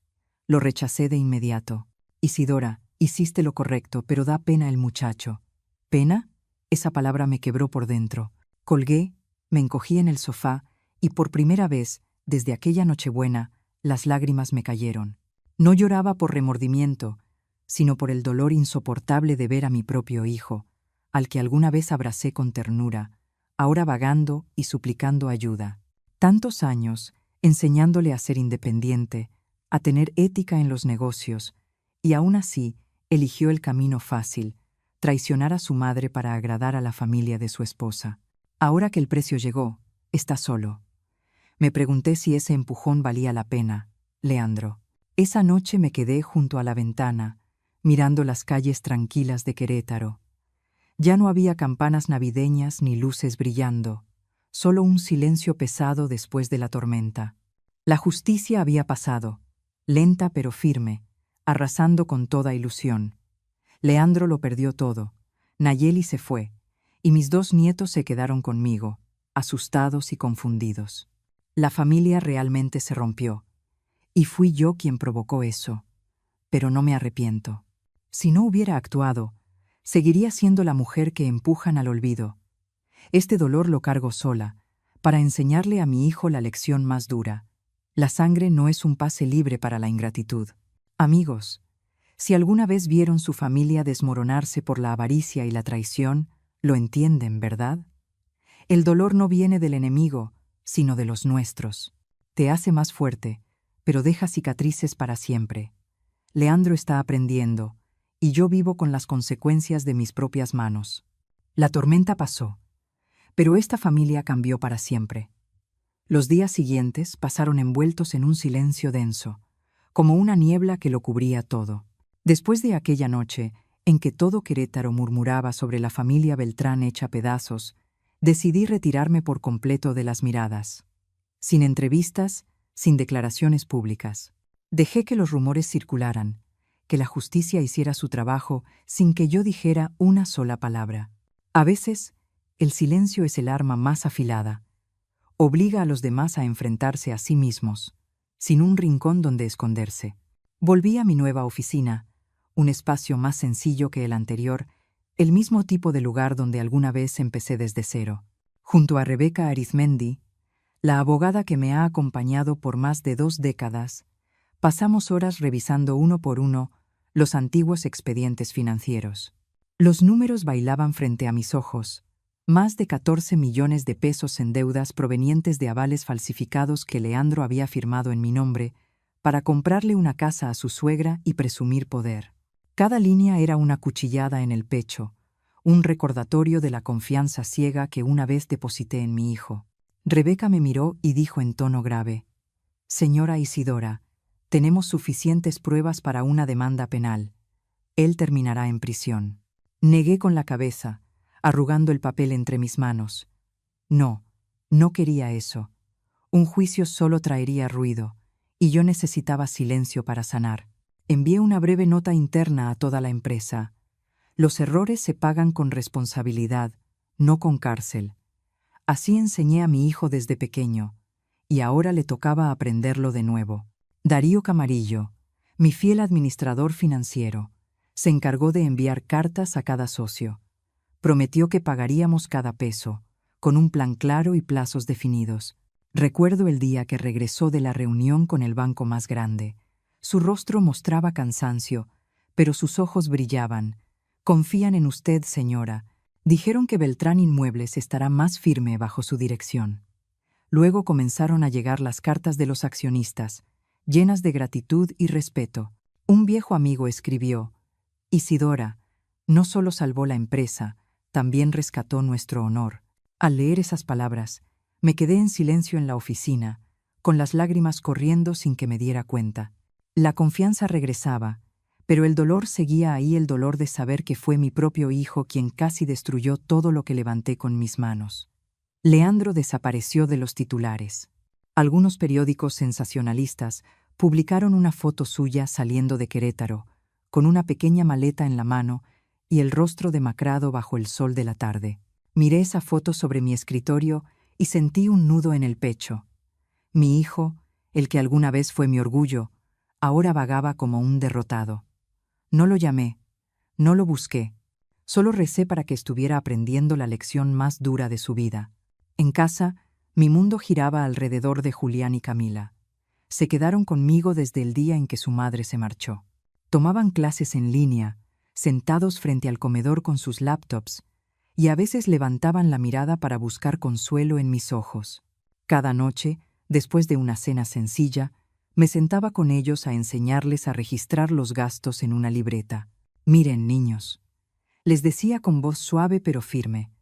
Lo rechacé de inmediato. Isidora, hiciste lo correcto, pero da pena el muchacho». ¿Pena? Esa palabra me quebró por dentro. Colgué, me encogí en el sofá y por primera vez, desde aquella Nochebuena, las lágrimas me cayeron. No lloraba por remordimiento, sino por el dolor insoportable de ver a mi propio hijo, al que alguna vez abracé con ternura, ahora vagando y suplicando ayuda. Tantos años enseñándole a ser independiente, a tener ética en los negocios, y aún así eligió el camino fácil: traicionar a su madre para agradar a la familia de su esposa. Ahora que el precio llegó, está solo. Me pregunté si ese empujón valía la pena. Leandro. Esa noche me quedé junto a la ventana, mirando las calles tranquilas de Querétaro. Ya no había campanas navideñas ni luces brillando, solo un silencio pesado después de la tormenta. La justicia había pasado, lenta pero firme, arrasando con toda ilusión. Leandro lo perdió todo, Nayeli se fue, y mis 2 nietos se quedaron conmigo, asustados y confundidos. La familia realmente se rompió, y fui yo quien provocó eso, pero no me arrepiento. Si no hubiera actuado, seguiría siendo la mujer que empujan al olvido. Este dolor lo cargo sola, para enseñarle a mi hijo la lección más dura. La sangre no es un pase libre para la ingratitud. Amigos, si alguna vez vieron su familia desmoronarse por la avaricia y la traición, lo entienden, ¿verdad? El dolor no viene del enemigo, sino de los nuestros. Te hace más fuerte, pero deja cicatrices para siempre. Leandro está aprendiendo, y yo vivo con las consecuencias de mis propias manos. La tormenta pasó, pero esta familia cambió para siempre. Los días siguientes pasaron envueltos en un silencio denso, como una niebla que lo cubría todo. Después de aquella noche, en que todo Querétaro murmuraba sobre la familia Beltrán hecha pedazos, decidí retirarme por completo de las miradas. Sin entrevistas, sin declaraciones públicas. Dejé que los rumores circularan, que la justicia hiciera su trabajo sin que yo dijera una sola palabra. A veces, el silencio es el arma más afilada. Obliga a los demás a enfrentarse a sí mismos, sin un rincón donde esconderse. Volví a mi nueva oficina, un espacio más sencillo que el anterior, el mismo tipo de lugar donde alguna vez empecé desde cero. Junto a Rebeca Arizmendi, la abogada que me ha acompañado por más de 2 décadas, pasamos horas revisando uno por uno los antiguos expedientes financieros. Los números bailaban frente a mis ojos. Más de 14 millones de pesos en deudas provenientes de avales falsificados que Leandro había firmado en mi nombre para comprarle una casa a su suegra y presumir poder. Cada línea era una cuchillada en el pecho, un recordatorio de la confianza ciega que una vez deposité en mi hijo. Rebeca me miró y dijo en tono grave: «Señora Isidora, tenemos suficientes pruebas para una demanda penal. Él terminará en prisión». Negué con la cabeza, arrugando el papel entre mis manos. No, no quería eso. Un juicio solo traería ruido, y yo necesitaba silencio para sanar. Envié una breve nota interna a toda la empresa. Los errores se pagan con responsabilidad, no con cárcel. Así enseñé a mi hijo desde pequeño, y ahora le tocaba aprenderlo de nuevo. Darío Camarillo, mi fiel administrador financiero, se encargó de enviar cartas a cada socio. Prometió que pagaríamos cada peso, con un plan claro y plazos definidos. Recuerdo el día que regresó de la reunión con el banco más grande. Su rostro mostraba cansancio, pero sus ojos brillaban. «Confían en usted, señora. Dijeron que Beltrán Inmuebles estará más firme bajo su dirección». Luego comenzaron a llegar las cartas de los accionistas, llenas de gratitud y respeto. Un viejo amigo escribió: «Isidora, no solo salvó la empresa, también rescató nuestro honor». Al leer esas palabras, me quedé en silencio en la oficina, con las lágrimas corriendo sin que me diera cuenta. La confianza regresaba, pero el dolor seguía ahí, el dolor de saber que fue mi propio hijo quien casi destruyó todo lo que levanté con mis manos. Leandro desapareció de los titulares. Algunos periódicos sensacionalistas publicaron una foto suya saliendo de Querétaro, con una pequeña maleta en la mano y el rostro demacrado bajo el sol de la tarde. Miré esa foto sobre mi escritorio y sentí un nudo en el pecho. Mi hijo, el que alguna vez fue mi orgullo, ahora vagaba como un derrotado. No lo llamé, no lo busqué, solo recé para que estuviera aprendiendo la lección más dura de su vida. En casa, mi mundo giraba alrededor de Julián y Camila. Se quedaron conmigo desde el día en que su madre se marchó. Tomaban clases en línea, sentados frente al comedor con sus laptops, y a veces levantaban la mirada para buscar consuelo en mis ojos. Cada noche, después de una cena sencilla, me sentaba con ellos a enseñarles a registrar los gastos en una libreta. «Miren, niños», les decía con voz suave pero firme,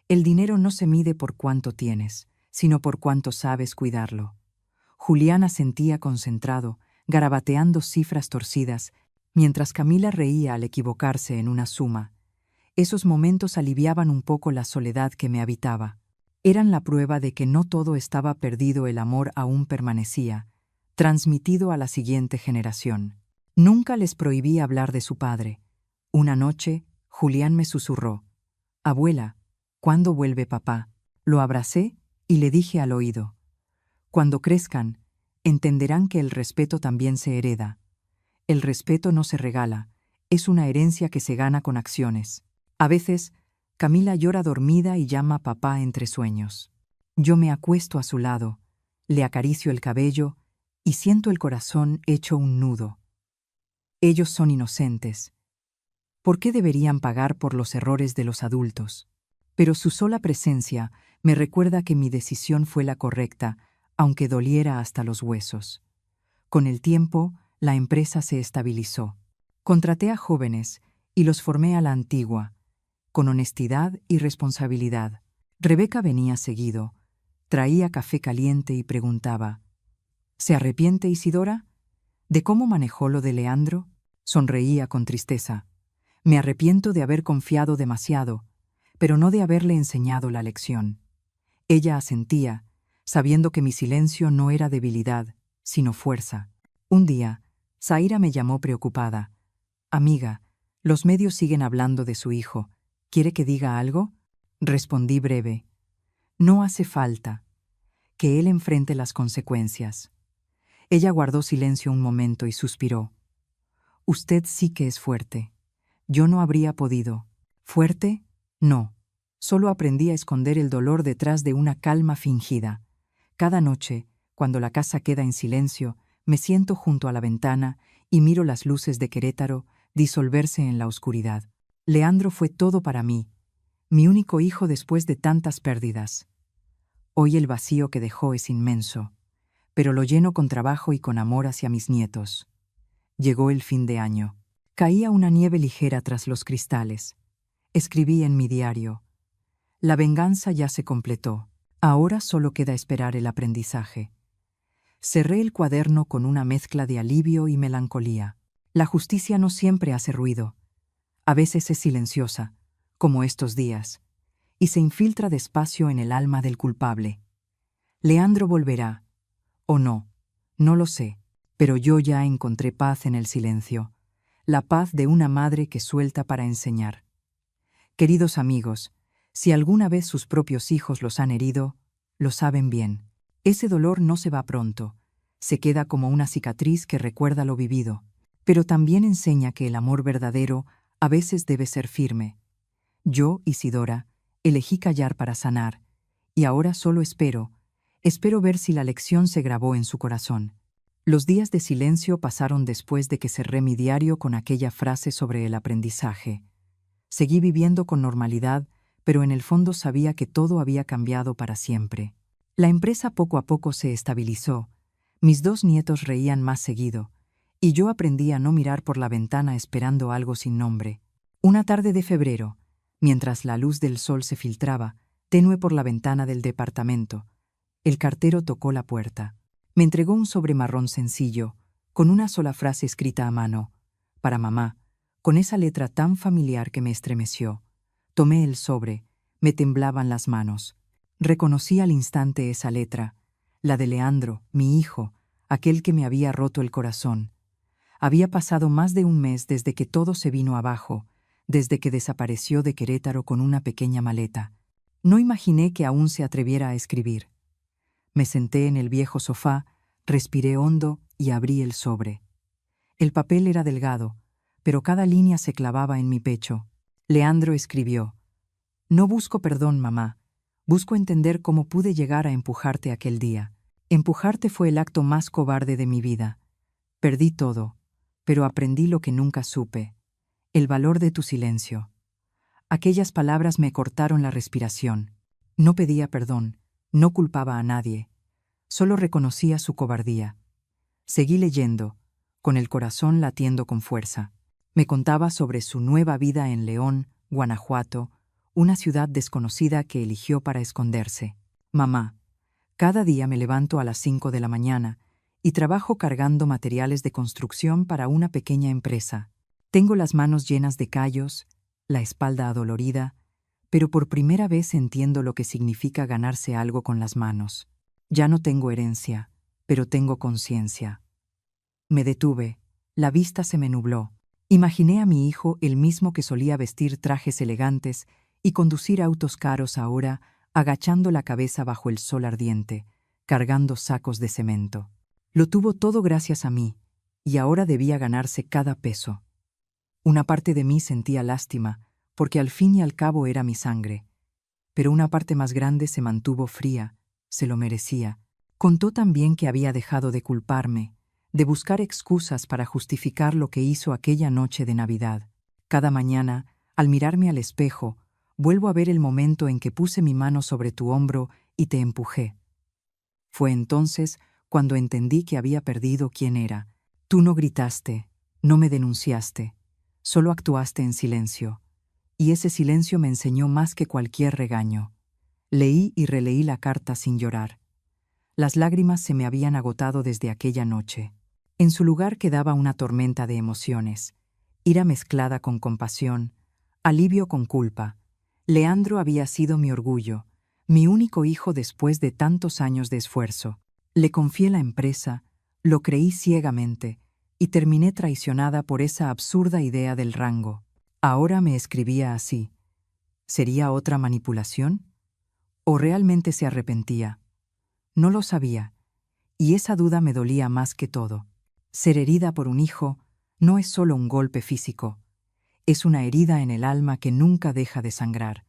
«el dinero no se mide por cuánto tienes, sino por cuánto sabes cuidarlo». Julián asentía concentrado, garabateando cifras torcidas, mientras Camila reía al equivocarse en una suma. Esos momentos aliviaban un poco la soledad que me habitaba. Eran la prueba de que no todo estaba perdido, el amor aún permanecía, transmitido a la siguiente generación. Nunca les prohibí hablar de su padre. Una noche, Julián me susurró: «Abuela, ¿cuándo vuelve papá?». Lo abracé y le dije al oído: «Cuando crezcan, entenderán que el respeto también se hereda. El respeto no se regala, es una herencia que se gana con acciones». A veces, Camila llora dormida y llama papá entre sueños. Yo me acuesto a su lado, le acaricio el cabello y siento el corazón hecho un nudo. Ellos son inocentes. ¿Por qué deberían pagar por los errores de los adultos? Pero su sola presencia me recuerda que mi decisión fue la correcta, aunque doliera hasta los huesos. Con el tiempo, la empresa se estabilizó. Contraté a jóvenes y los formé a la antigua, con honestidad y responsabilidad. Rebeca venía seguido, traía café caliente y preguntaba: «¿Se arrepiente, Isidora? ¿De cómo manejó lo de Leandro?». Sonreía con tristeza. «Me arrepiento de haber confiado demasiado, pero no de haberle enseñado la lección». Ella asentía, sabiendo que mi silencio no era debilidad, sino fuerza. Un día, Zaira me llamó preocupada. «Amiga, los medios siguen hablando de su hijo. ¿Quiere que diga algo?». Respondí breve: «No hace falta. Que él enfrente las consecuencias». Ella guardó silencio un momento y suspiró: «Usted sí que es fuerte. Yo no habría podido». «¿Fuerte? No. Solo aprendí a esconder el dolor detrás de una calma fingida. Cada noche, cuando la casa queda en silencio, me siento junto a la ventana y miro las luces de Querétaro disolverse en la oscuridad. Leandro fue todo para mí, mi único hijo después de tantas pérdidas. Hoy el vacío que dejó es inmenso, pero lo lleno con trabajo y con amor hacia mis nietos. Llegó el fin de año. Caía una nieve ligera tras los cristales. Escribí en mi diario: la venganza ya se completó, ahora solo queda esperar el aprendizaje. Cerré el cuaderno con una mezcla de alivio y melancolía. La justicia no siempre hace ruido. A veces es silenciosa, como estos días, y se infiltra despacio en el alma del culpable. Leandro volverá, o no, no lo sé, pero yo ya encontré paz en el silencio, la paz de una madre que suelta para enseñar. Queridos amigos, si alguna vez sus propios hijos los han herido, lo saben bien. Ese dolor no se va pronto, se queda como una cicatriz que recuerda lo vivido, pero también enseña que el amor verdadero a veces debe ser firme. Yo, Isidora, elegí callar para sanar, y ahora solo espero ver si la lección se grabó en su corazón. Los días de silencio pasaron después de que cerré mi diario con aquella frase sobre el aprendizaje. Seguí viviendo con normalidad, pero en el fondo sabía que todo había cambiado para siempre. La empresa poco a poco se estabilizó, mis 2 nietos reían más seguido, y yo aprendí a no mirar por la ventana esperando algo sin nombre. Una tarde de febrero, mientras la luz del sol se filtraba, tenue por la ventana del departamento, el cartero tocó la puerta. Me entregó un sobre marrón sencillo, con una sola frase escrita a mano: para mamá, con esa letra tan familiar que me estremeció. Tomé el sobre, me temblaban las manos. Reconocí al instante esa letra, la de Leandro, mi hijo, aquel que me había roto el corazón. Había pasado más de un mes desde que todo se vino abajo, desde que desapareció de Querétaro con una pequeña maleta. No imaginé que aún se atreviera a escribir. Me senté en el viejo sofá, respiré hondo y abrí el sobre. El papel era delgado, pero cada línea se clavaba en mi pecho. Leandro escribió: no busco perdón, mamá. Busco entender cómo pude llegar a empujarte aquel día. Empujarte fue el acto más cobarde de mi vida. Perdí todo, pero aprendí lo que nunca supe: el valor de tu silencio. Aquellas palabras me cortaron la respiración. No pedía perdón, no culpaba a nadie, solo reconocía su cobardía. Seguí leyendo, con el corazón latiendo con fuerza. Me contaba sobre su nueva vida en León, Guanajuato, una ciudad desconocida que eligió para esconderse. Mamá, cada día me levanto a las 5 de la mañana y trabajo cargando materiales de construcción para una pequeña empresa. Tengo las manos llenas de callos, la espalda adolorida, pero por primera vez entiendo lo que significa ganarse algo con las manos. Ya no tengo herencia, pero tengo conciencia. Me detuve, la vista se me nubló. Imaginé a mi hijo, el mismo que solía vestir trajes elegantes y conducir autos caros ahora, agachando la cabeza bajo el sol ardiente, cargando sacos de cemento. Lo tuvo todo gracias a mí, y ahora debía ganarse cada peso. Una parte de mí sentía lástima, porque al fin y al cabo era mi sangre, pero una parte más grande se mantuvo fría, se lo merecía. Contó también que había dejado de culparme, de buscar excusas para justificar lo que hizo aquella noche de Navidad. Cada mañana, al mirarme al espejo, vuelvo a ver el momento en que puse mi mano sobre tu hombro y te empujé. Fue entonces cuando entendí que había perdido quién era. Tú no gritaste, no me denunciaste, solo actuaste en silencio. Y ese silencio me enseñó más que cualquier regaño. Leí y releí la carta sin llorar. Las lágrimas se me habían agotado desde aquella noche. En su lugar quedaba una tormenta de emociones, ira mezclada con compasión, alivio con culpa. Leandro había sido mi orgullo, mi único hijo después de tantos años de esfuerzo. Le confié la empresa, lo creí ciegamente, y terminé traicionada por esa absurda idea del rango. Ahora me escribía así. ¿Sería otra manipulación? ¿O realmente se arrepentía? No lo sabía, y esa duda me dolía más que todo. Ser herida por un hijo no es solo un golpe físico, es una herida en el alma que nunca deja de sangrar,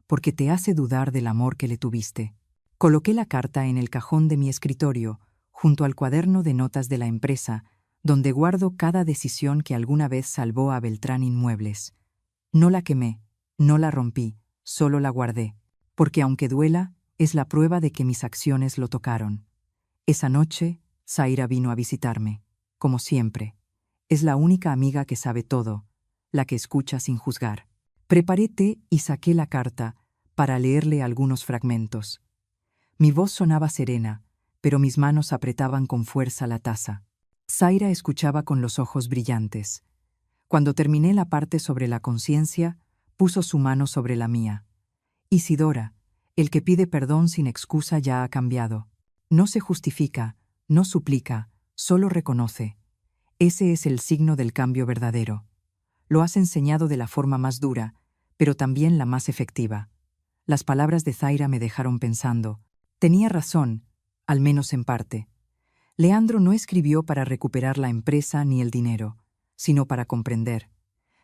porque te hace dudar del amor que le tuviste. Coloqué la carta en el cajón de mi escritorio, junto al cuaderno de notas de la empresa, donde guardo cada decisión que alguna vez salvó a Beltrán Inmuebles. No la quemé, no la rompí, solo la guardé, porque aunque duela, es la prueba de que mis acciones lo tocaron. Esa noche, Zaira vino a visitarme, como siempre. Es la única amiga que sabe todo, la que escucha sin juzgar. Preparé té y saqué la carta para leerle algunos fragmentos. Mi voz sonaba serena, pero mis manos apretaban con fuerza la taza. Zaira escuchaba con los ojos brillantes. Cuando terminé la parte sobre la conciencia, puso su mano sobre la mía. Isidora, el que pide perdón sin excusa ya ha cambiado. No se justifica, no suplica, solo reconoce. Ese es el signo del cambio verdadero. Lo has enseñado de la forma más dura, pero también la más efectiva. Las palabras de Zaira me dejaron pensando. Tenía razón, al menos en parte. Leandro no escribió para recuperar la empresa ni el dinero, sino para comprender.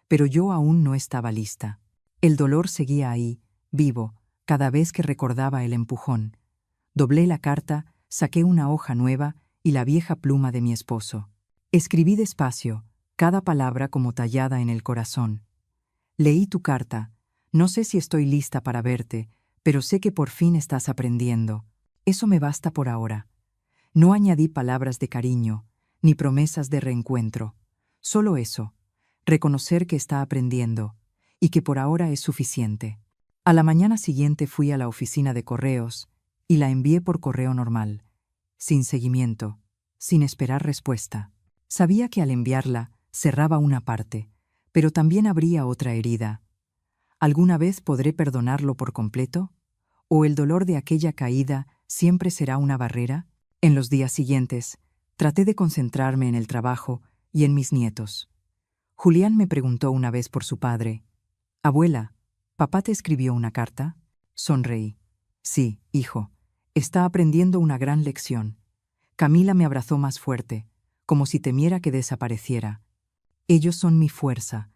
Pero yo aún no estaba lista. El dolor seguía ahí, vivo, cada vez que recordaba el empujón. Doblé la carta, saqué una hoja nueva y la vieja pluma de mi esposo. Escribí despacio, cada palabra como tallada en el corazón. Leí tu carta. No sé si estoy lista para verte, pero sé que por fin estás aprendiendo. Eso me basta por ahora. No añadí palabras de cariño, ni promesas de reencuentro. Solo eso, reconocer que está aprendiendo, y que por ahora es suficiente. A la mañana siguiente fui a la oficina de correos y la envié por correo normal, sin seguimiento, sin esperar respuesta. Sabía que al enviarla cerraba una parte, pero también abría otra herida. ¿Alguna vez podré perdonarlo por completo? ¿O el dolor de aquella caída siempre será una barrera? En los días siguientes, traté de concentrarme en el trabajo y en mis nietos. Julián me preguntó una vez por su padre: «Abuela, ¿papá te escribió una carta?» Sonreí. «Sí, hijo, está aprendiendo una gran lección». Camila me abrazó más fuerte, como si temiera que desapareciera. Ellos son mi fuerza,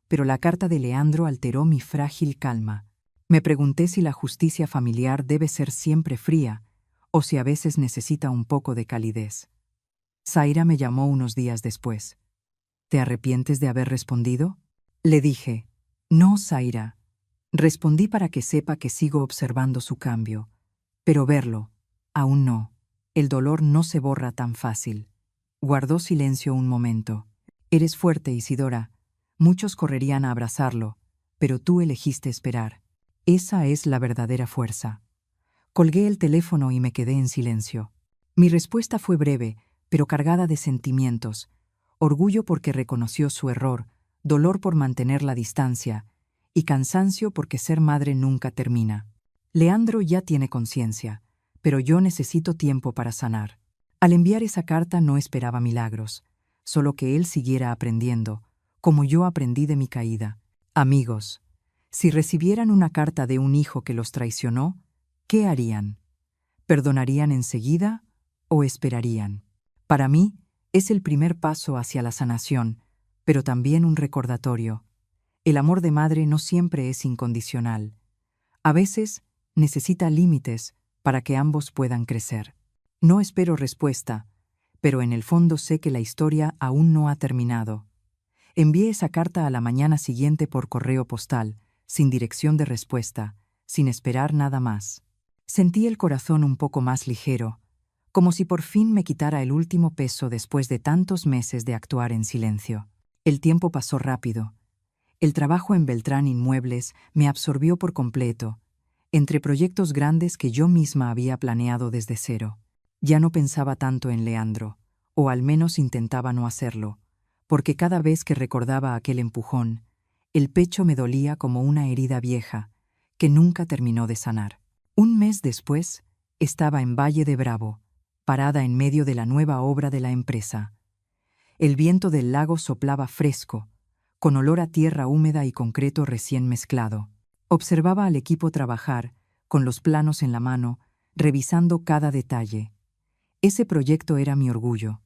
pero la carta de Leandro alteró mi frágil calma. Me pregunté si la justicia familiar debe ser siempre fría, o si a veces necesita un poco de calidez. Zaira me llamó unos días después. «¿Te arrepientes de haber respondido?» Le dije: «No, Zaira». Respondí para que sepa que sigo observando su cambio. Pero verlo, aún no. El dolor no se borra tan fácil. Guardó silencio un momento. «Eres fuerte, Isidora. Muchos correrían a abrazarlo, pero tú elegiste esperar. Esa es la verdadera fuerza». Colgué el teléfono y me quedé en silencio. Mi respuesta fue breve, pero cargada de sentimientos. Orgullo porque reconoció su error, dolor por mantener la distancia, y cansancio porque ser madre nunca termina. Leandro ya tiene conciencia, pero yo necesito tiempo para sanar. Al enviar esa carta no esperaba milagros, solo que él siguiera aprendiendo, como yo aprendí de mi caída. Amigos, si recibieran una carta de un hijo que los traicionó, ¿qué harían? ¿Perdonarían enseguida o esperarían? Para mí, es el primer paso hacia la sanación, pero también un recordatorio. El amor de madre no siempre es incondicional. A veces, necesita límites para que ambos puedan crecer. No espero respuesta, pero en el fondo sé que la historia aún no ha terminado. Envié esa carta a la mañana siguiente por correo postal, sin dirección de respuesta, sin esperar nada más. Sentí el corazón un poco más ligero, como si por fin me quitara el último peso después de tantos meses de actuar en silencio. El tiempo pasó rápido. El trabajo en Beltrán Inmuebles me absorbió por completo, entre proyectos grandes que yo misma había planeado desde cero. Ya no pensaba tanto en Leandro, o al menos intentaba no hacerlo, porque cada vez que recordaba aquel empujón, el pecho me dolía como una herida vieja, que nunca terminó de sanar. Un mes después, estaba en Valle de Bravo, parada en medio de la nueva obra de la empresa. El viento del lago soplaba fresco, con olor a tierra húmeda y concreto recién mezclado. Observaba al equipo trabajar, con los planos en la mano, revisando cada detalle. Ese proyecto era mi orgullo,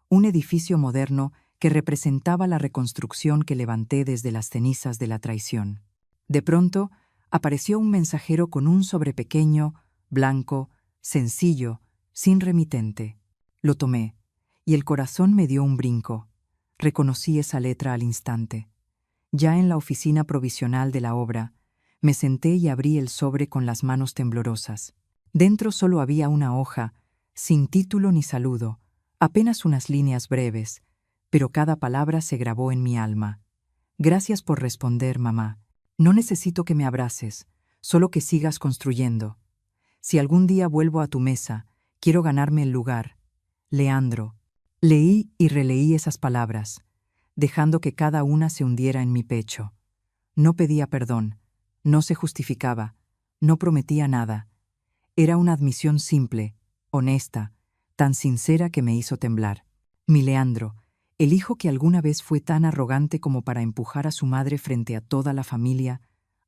un edificio moderno que representaba la reconstrucción que levanté desde las cenizas de la traición. De pronto, apareció un mensajero con un sobre pequeño, blanco, sencillo, sin remitente. Lo tomé, y el corazón me dio un brinco. Reconocí esa letra al instante. Ya en la oficina provisional de la obra, me senté y abrí el sobre con las manos temblorosas. Dentro solo había una hoja, sin título ni saludo, apenas unas líneas breves, pero cada palabra se grabó en mi alma. Gracias por responder, mamá. No necesito que me abraces, solo que sigas construyendo. Si algún día vuelvo a tu mesa, quiero ganarme el lugar. Leandro. Leí y releí esas palabras, dejando que cada una se hundiera en mi pecho. No pedía perdón, no se justificaba, no prometía nada. Era una admisión simple, honesta, tan sincera que me hizo temblar. Mi Leandro, el hijo que alguna vez fue tan arrogante como para empujar a su madre frente a toda la familia,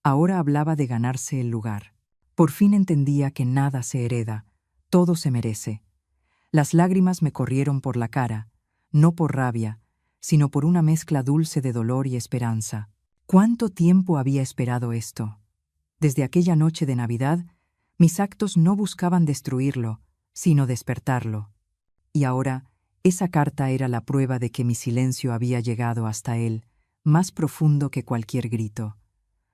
ahora hablaba de ganarse el lugar. Por fin entendía que nada se hereda, todo se merece. Las lágrimas me corrieron por la cara, no por rabia, sino por una mezcla dulce de dolor y esperanza. ¿Cuánto tiempo había esperado esto? Desde aquella noche de Navidad, mis actos no buscaban destruirlo, sino despertarlo. Y ahora, esa carta era la prueba de que mi silencio había llegado hasta él, más profundo que cualquier grito.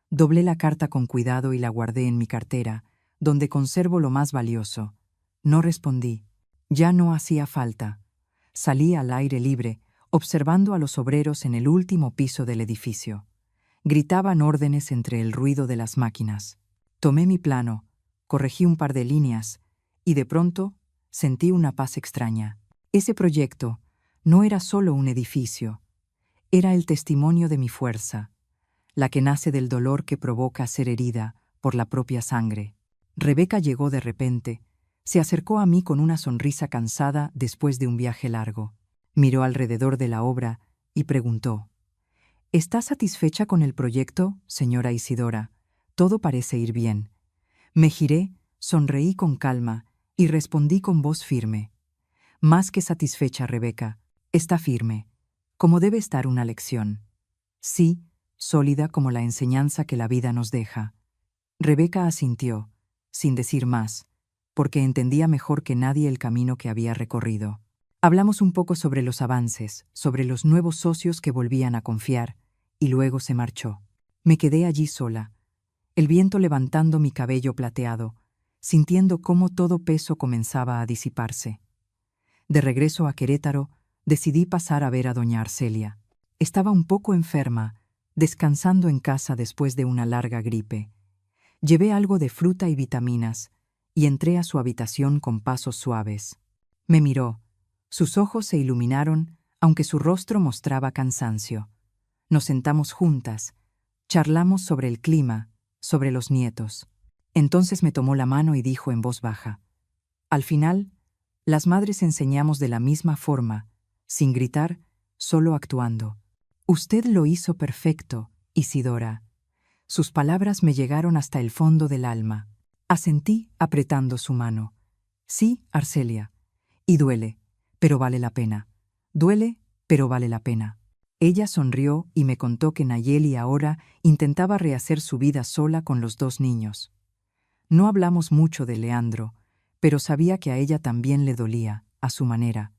Doblé la carta con cuidado y la guardé en mi cartera, donde conservo lo más valioso. No respondí. Ya no hacía falta. Salí al aire libre, observando a los obreros en el último piso del edificio. Gritaban órdenes entre el ruido de las máquinas. Tomé mi plano, corregí un par de líneas, y de pronto sentí una paz extraña. Ese proyecto no era solo un edificio, era el testimonio de mi fuerza, la que nace del dolor que provoca ser herida por la propia sangre. Rebeca llegó de repente, se acercó a mí con una sonrisa cansada después de un viaje largo. Miró alrededor de la obra y preguntó: ¿Está satisfecha con el proyecto, señora Isidora? Todo parece ir bien. Me giré, sonreí con calma y respondí con voz firme: Más que satisfecha, Rebeca, está firme, como debe estar una lección. Sí, sólida como la enseñanza que la vida nos deja. Rebeca asintió, sin decir más, porque entendía mejor que nadie el camino que había recorrido. Hablamos un poco sobre los avances, sobre los nuevos socios que volvían a confiar, y luego se marchó. Me quedé allí sola, el viento levantando mi cabello plateado, sintiendo cómo todo peso comenzaba a disiparse. De regreso a Querétaro, decidí pasar a ver a doña Arcelia. Estaba un poco enferma, descansando en casa después de una larga gripe. Llevé algo de fruta y vitaminas, y entré a su habitación con pasos suaves. Me miró. Sus ojos se iluminaron, aunque su rostro mostraba cansancio. Nos sentamos juntas. Charlamos sobre el clima, sobre los nietos. Entonces me tomó la mano y dijo en voz baja: Al final, las madres enseñamos de la misma forma, sin gritar, solo actuando. Usted lo hizo perfecto, Isidora. Sus palabras me llegaron hasta el fondo del alma. Asentí, apretando su mano. Sí, Arcelia. Y duele, pero vale la pena. Duele, pero vale la pena. Ella sonrió y me contó que Nayeli ahora intentaba rehacer su vida sola con los 2 niños. No hablamos mucho de Leandro, pero sabía que a ella también le dolía, a su manera.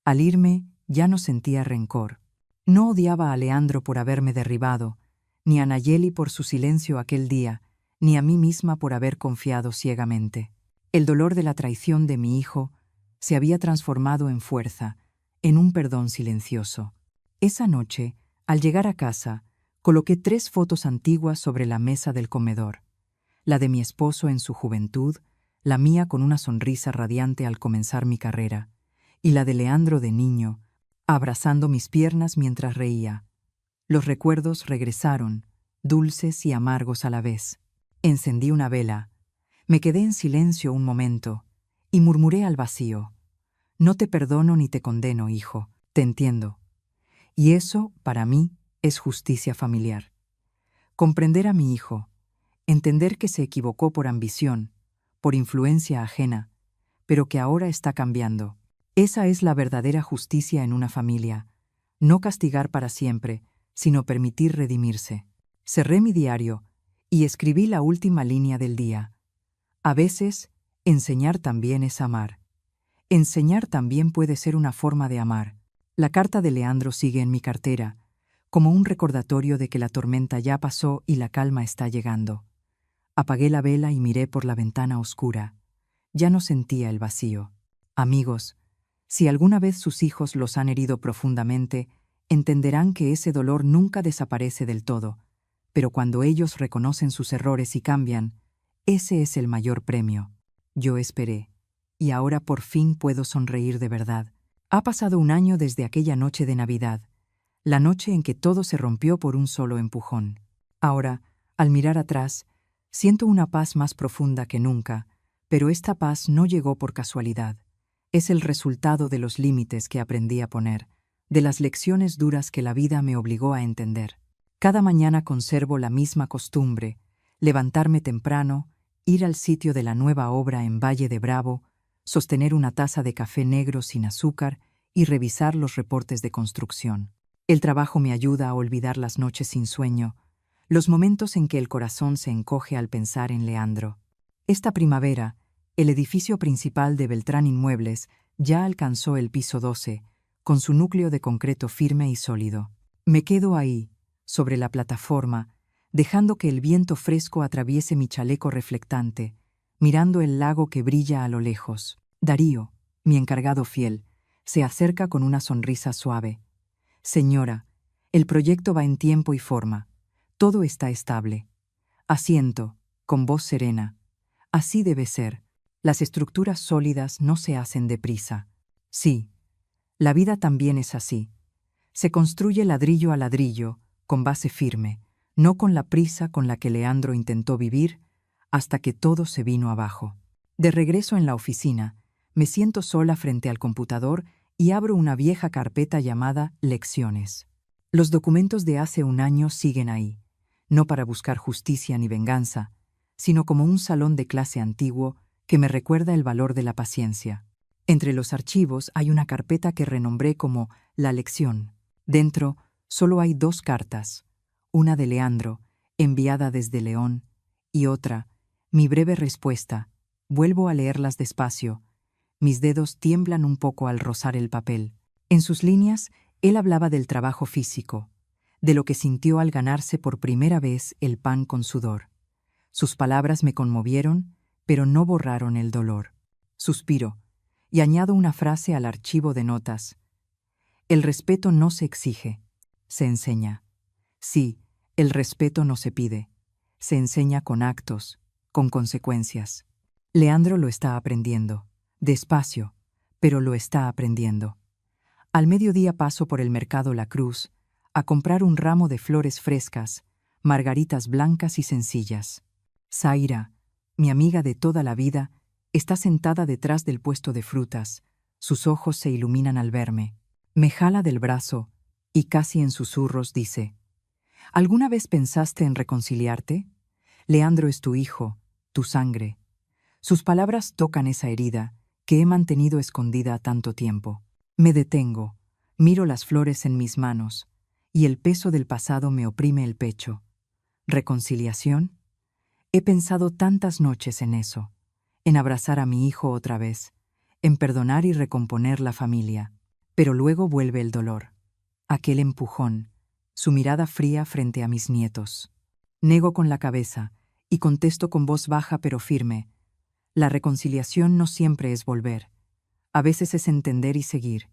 Al irme, ya no sentía rencor. No odiaba a Leandro por haberme derribado, ni a Nayeli por su silencio aquel día, ni a mí misma por haber confiado ciegamente. El dolor de la traición de mi hijo se había transformado en fuerza, en un perdón silencioso. Esa noche, al llegar a casa, coloqué 3 fotos antiguas sobre la mesa del comedor. La de mi esposo en su juventud, la mía con una sonrisa radiante al comenzar mi carrera, y la de Leandro de niño, abrazando mis piernas mientras reía. Los recuerdos regresaron, dulces y amargos a la vez. Encendí una vela, me quedé en silencio un momento, y murmuré al vacío: No te perdono ni te condeno, hijo, te entiendo. Y eso, para mí, es justicia familiar. Comprender a mi hijo, entender que se equivocó por ambición, por influencia ajena, pero que ahora está cambiando. Esa es la verdadera justicia en una familia. No castigar para siempre, sino permitir redimirse. Cerré mi diario y escribí la última línea del día. A veces, enseñar también es amar. Enseñar también puede ser una forma de amar. La carta de Leandro sigue en mi cartera, como un recordatorio de que la tormenta ya pasó y la calma está llegando. Apagué la vela y miré por la ventana oscura. Ya no sentía el vacío. Amigos, si alguna vez sus hijos los han herido profundamente, entenderán que ese dolor nunca desaparece del todo, pero cuando ellos reconocen sus errores y cambian, ese es el mayor premio. Yo esperé, y ahora por fin puedo sonreír de verdad. Ha pasado un año desde aquella noche de Navidad, la noche en que todo se rompió por un solo empujón. Ahora, al mirar atrás, siento una paz más profunda que nunca, pero esta paz no llegó por casualidad. Es el resultado de los límites que aprendí a poner, de las lecciones duras que la vida me obligó a entender. Cada mañana conservo la misma costumbre: levantarme temprano, ir al sitio de la nueva obra en Valle de Bravo, sostener una taza de café negro sin azúcar y revisar los reportes de construcción. El trabajo me ayuda a olvidar las noches sin sueño, los momentos en que el corazón se encoge al pensar en Leandro. Esta primavera, el edificio principal de Beltrán Inmuebles ya alcanzó el piso 12, con su núcleo de concreto firme y sólido. Me quedo ahí, sobre la plataforma, dejando que el viento fresco atraviese mi chaleco reflectante, mirando el lago que brilla a lo lejos. Darío, mi encargado fiel, se acerca con una sonrisa suave. Señora, el proyecto va en tiempo y forma. Todo está estable. Asiento, con voz serena. Así debe ser. Las estructuras sólidas no se hacen deprisa. Sí, la vida también es así. Se construye ladrillo a ladrillo, con base firme, no con la prisa con la que Leandro intentó vivir, hasta que todo se vino abajo. De regreso en la oficina, me siento sola frente al computador y abro una vieja carpeta llamada Lecciones. Los documentos de hace un año siguen ahí, no para buscar justicia ni venganza, sino como un salón de clase antiguo que me recuerda el valor de la paciencia. Entre los archivos hay una carpeta que renombré como La Lección. Dentro solo hay 2 cartas, una de Leandro, enviada desde León, y otra, mi breve respuesta. Vuelvo a leerlas despacio. Mis dedos tiemblan un poco al rozar el papel. En sus líneas, él hablaba del trabajo físico, de lo que sintió al ganarse por primera vez el pan con sudor. Sus palabras me conmovieron, pero no borraron el dolor. Suspiro, y añado una frase al archivo de notas. El respeto no se exige, se enseña. Sí, el respeto no se pide, se enseña con actos, con consecuencias. Leandro lo está aprendiendo, despacio, pero lo está aprendiendo. Al mediodía paso por el mercado La Cruz a comprar un ramo de flores frescas, margaritas blancas y sencillas. Zaira, mi amiga de toda la vida, está sentada detrás del puesto de frutas. Sus ojos se iluminan al verme. Me jala del brazo y casi en susurros dice: ¿Alguna vez pensaste en reconciliarte? Leandro es tu hijo, tu sangre. Sus palabras tocan esa herida que he mantenido escondida tanto tiempo. Me detengo, miro las flores en mis manos, y el peso del pasado me oprime el pecho. ¿Reconciliación? He pensado tantas noches en eso, en abrazar a mi hijo otra vez, en perdonar y recomponer la familia. Pero luego vuelve el dolor, aquel empujón, su mirada fría frente a mis nietos. Nego con la cabeza y contesto con voz baja pero firme: la reconciliación no siempre es volver. A veces es entender y seguir,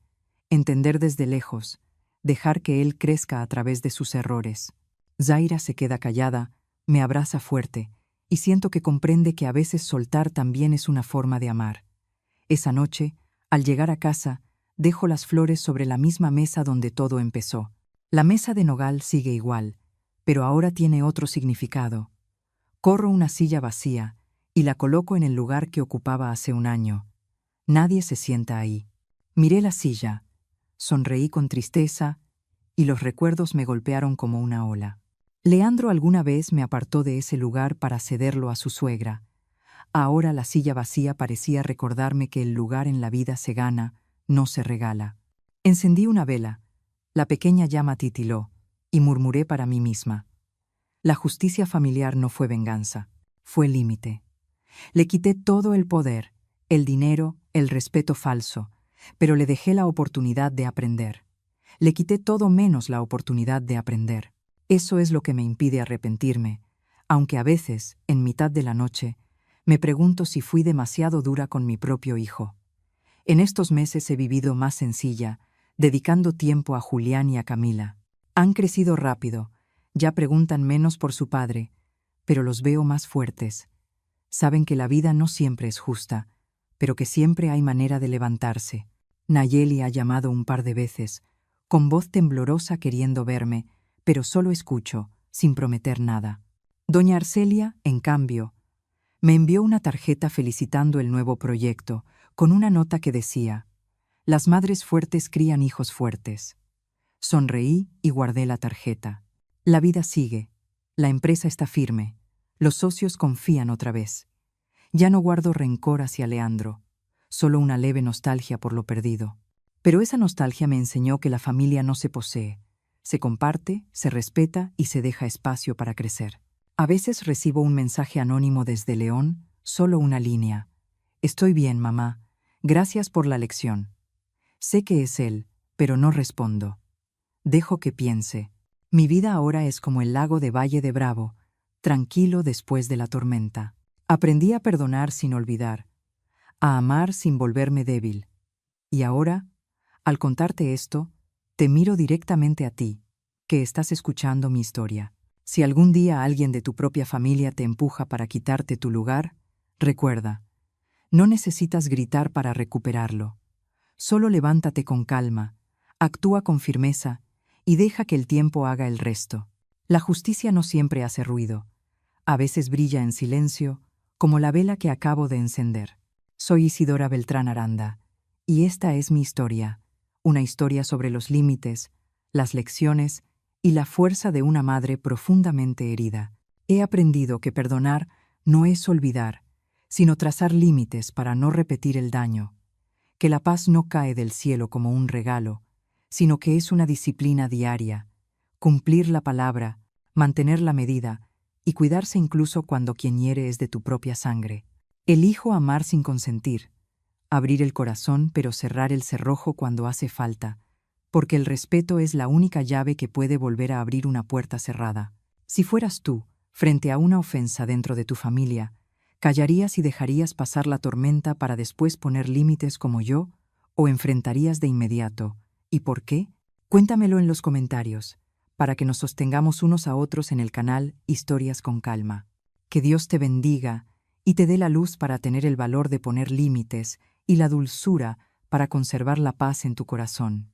entender desde lejos, dejar que él crezca a través de sus errores. Zaira se queda callada, me abraza fuerte, y siento que comprende que a veces soltar también es una forma de amar. Esa noche, al llegar a casa, dejo las flores sobre la misma mesa donde todo empezó. La mesa de nogal sigue igual, pero ahora tiene otro significado. Corro una silla vacía y la coloco en el lugar que ocupaba hace un año. Nadie se sienta ahí. Miré la silla, sonreí con tristeza y los recuerdos me golpearon como una ola. Leandro alguna vez me apartó de ese lugar para cederlo a su suegra. Ahora la silla vacía parecía recordarme que el lugar en la vida se gana, no se regala. Encendí una vela, la pequeña llama titiló, y murmuré para mí misma: la justicia familiar no fue venganza, fue límite. Le quité todo el poder, el dinero, el respeto falso, pero le dejé la oportunidad de aprender. Le quité todo menos la oportunidad de aprender. Eso es lo que me impide arrepentirme, aunque a veces, en mitad de la noche, me pregunto si fui demasiado dura con mi propio hijo. En estos meses he vivido más sencilla, dedicando tiempo a Julián y a Camila. Han crecido rápido, ya preguntan menos por su padre, pero los veo más fuertes. Saben que la vida no siempre es justa, pero que siempre hay manera de levantarse. Nayeli ha llamado un par de veces, con voz temblorosa queriendo verme, pero solo escucho, sin prometer nada. Doña Arcelia, en cambio, me envió una tarjeta felicitando el nuevo proyecto, con una nota que decía: «Las madres fuertes crían hijos fuertes». Sonreí y guardé la tarjeta. La vida sigue, la empresa está firme, los socios confían otra vez. Ya no guardo rencor hacia Leandro, solo una leve nostalgia por lo perdido. Pero esa nostalgia me enseñó que la familia no se posee, se comparte, se respeta y se deja espacio para crecer. A veces recibo un mensaje anónimo desde León, solo una línea: «Estoy bien, mamá. Gracias por la lección». Sé que es él, pero no respondo. Dejo que piense. Mi vida ahora es como el lago de Valle de Bravo, tranquilo después de la tormenta. Aprendí a perdonar sin olvidar, a amar sin volverme débil. Y ahora, al contarte esto, te miro directamente a ti, que estás escuchando mi historia. Si algún día alguien de tu propia familia te empuja para quitarte tu lugar, recuerda, no necesitas gritar para recuperarlo. Solo levántate con calma, actúa con firmeza y deja que el tiempo haga el resto. La justicia no siempre hace ruido. A veces brilla en silencio, como la vela que acabo de encender. Soy Isidora Beltrán Aranda, y esta es mi historia, una historia sobre los límites, las lecciones y la fuerza de una madre profundamente herida. He aprendido que perdonar no es olvidar, sino trazar límites para no repetir el daño, que la paz no cae del cielo como un regalo, sino que es una disciplina diaria, cumplir la palabra, mantener la medida y cuidarse incluso cuando quien hiere es de tu propia sangre. Elijo amar sin consentir, abrir el corazón pero cerrar el cerrojo cuando hace falta, porque el respeto es la única llave que puede volver a abrir una puerta cerrada. Si fueras tú, frente a una ofensa dentro de tu familia, ¿callarías y dejarías pasar la tormenta para después poner límites como yo, o enfrentarías de inmediato? ¿Y por qué? Cuéntamelo en los comentarios, para que nos sostengamos unos a otros en el canal Historias con Calma. Que Dios te bendiga y te dé la luz para tener el valor de poner límites y la dulzura para conservar la paz en tu corazón.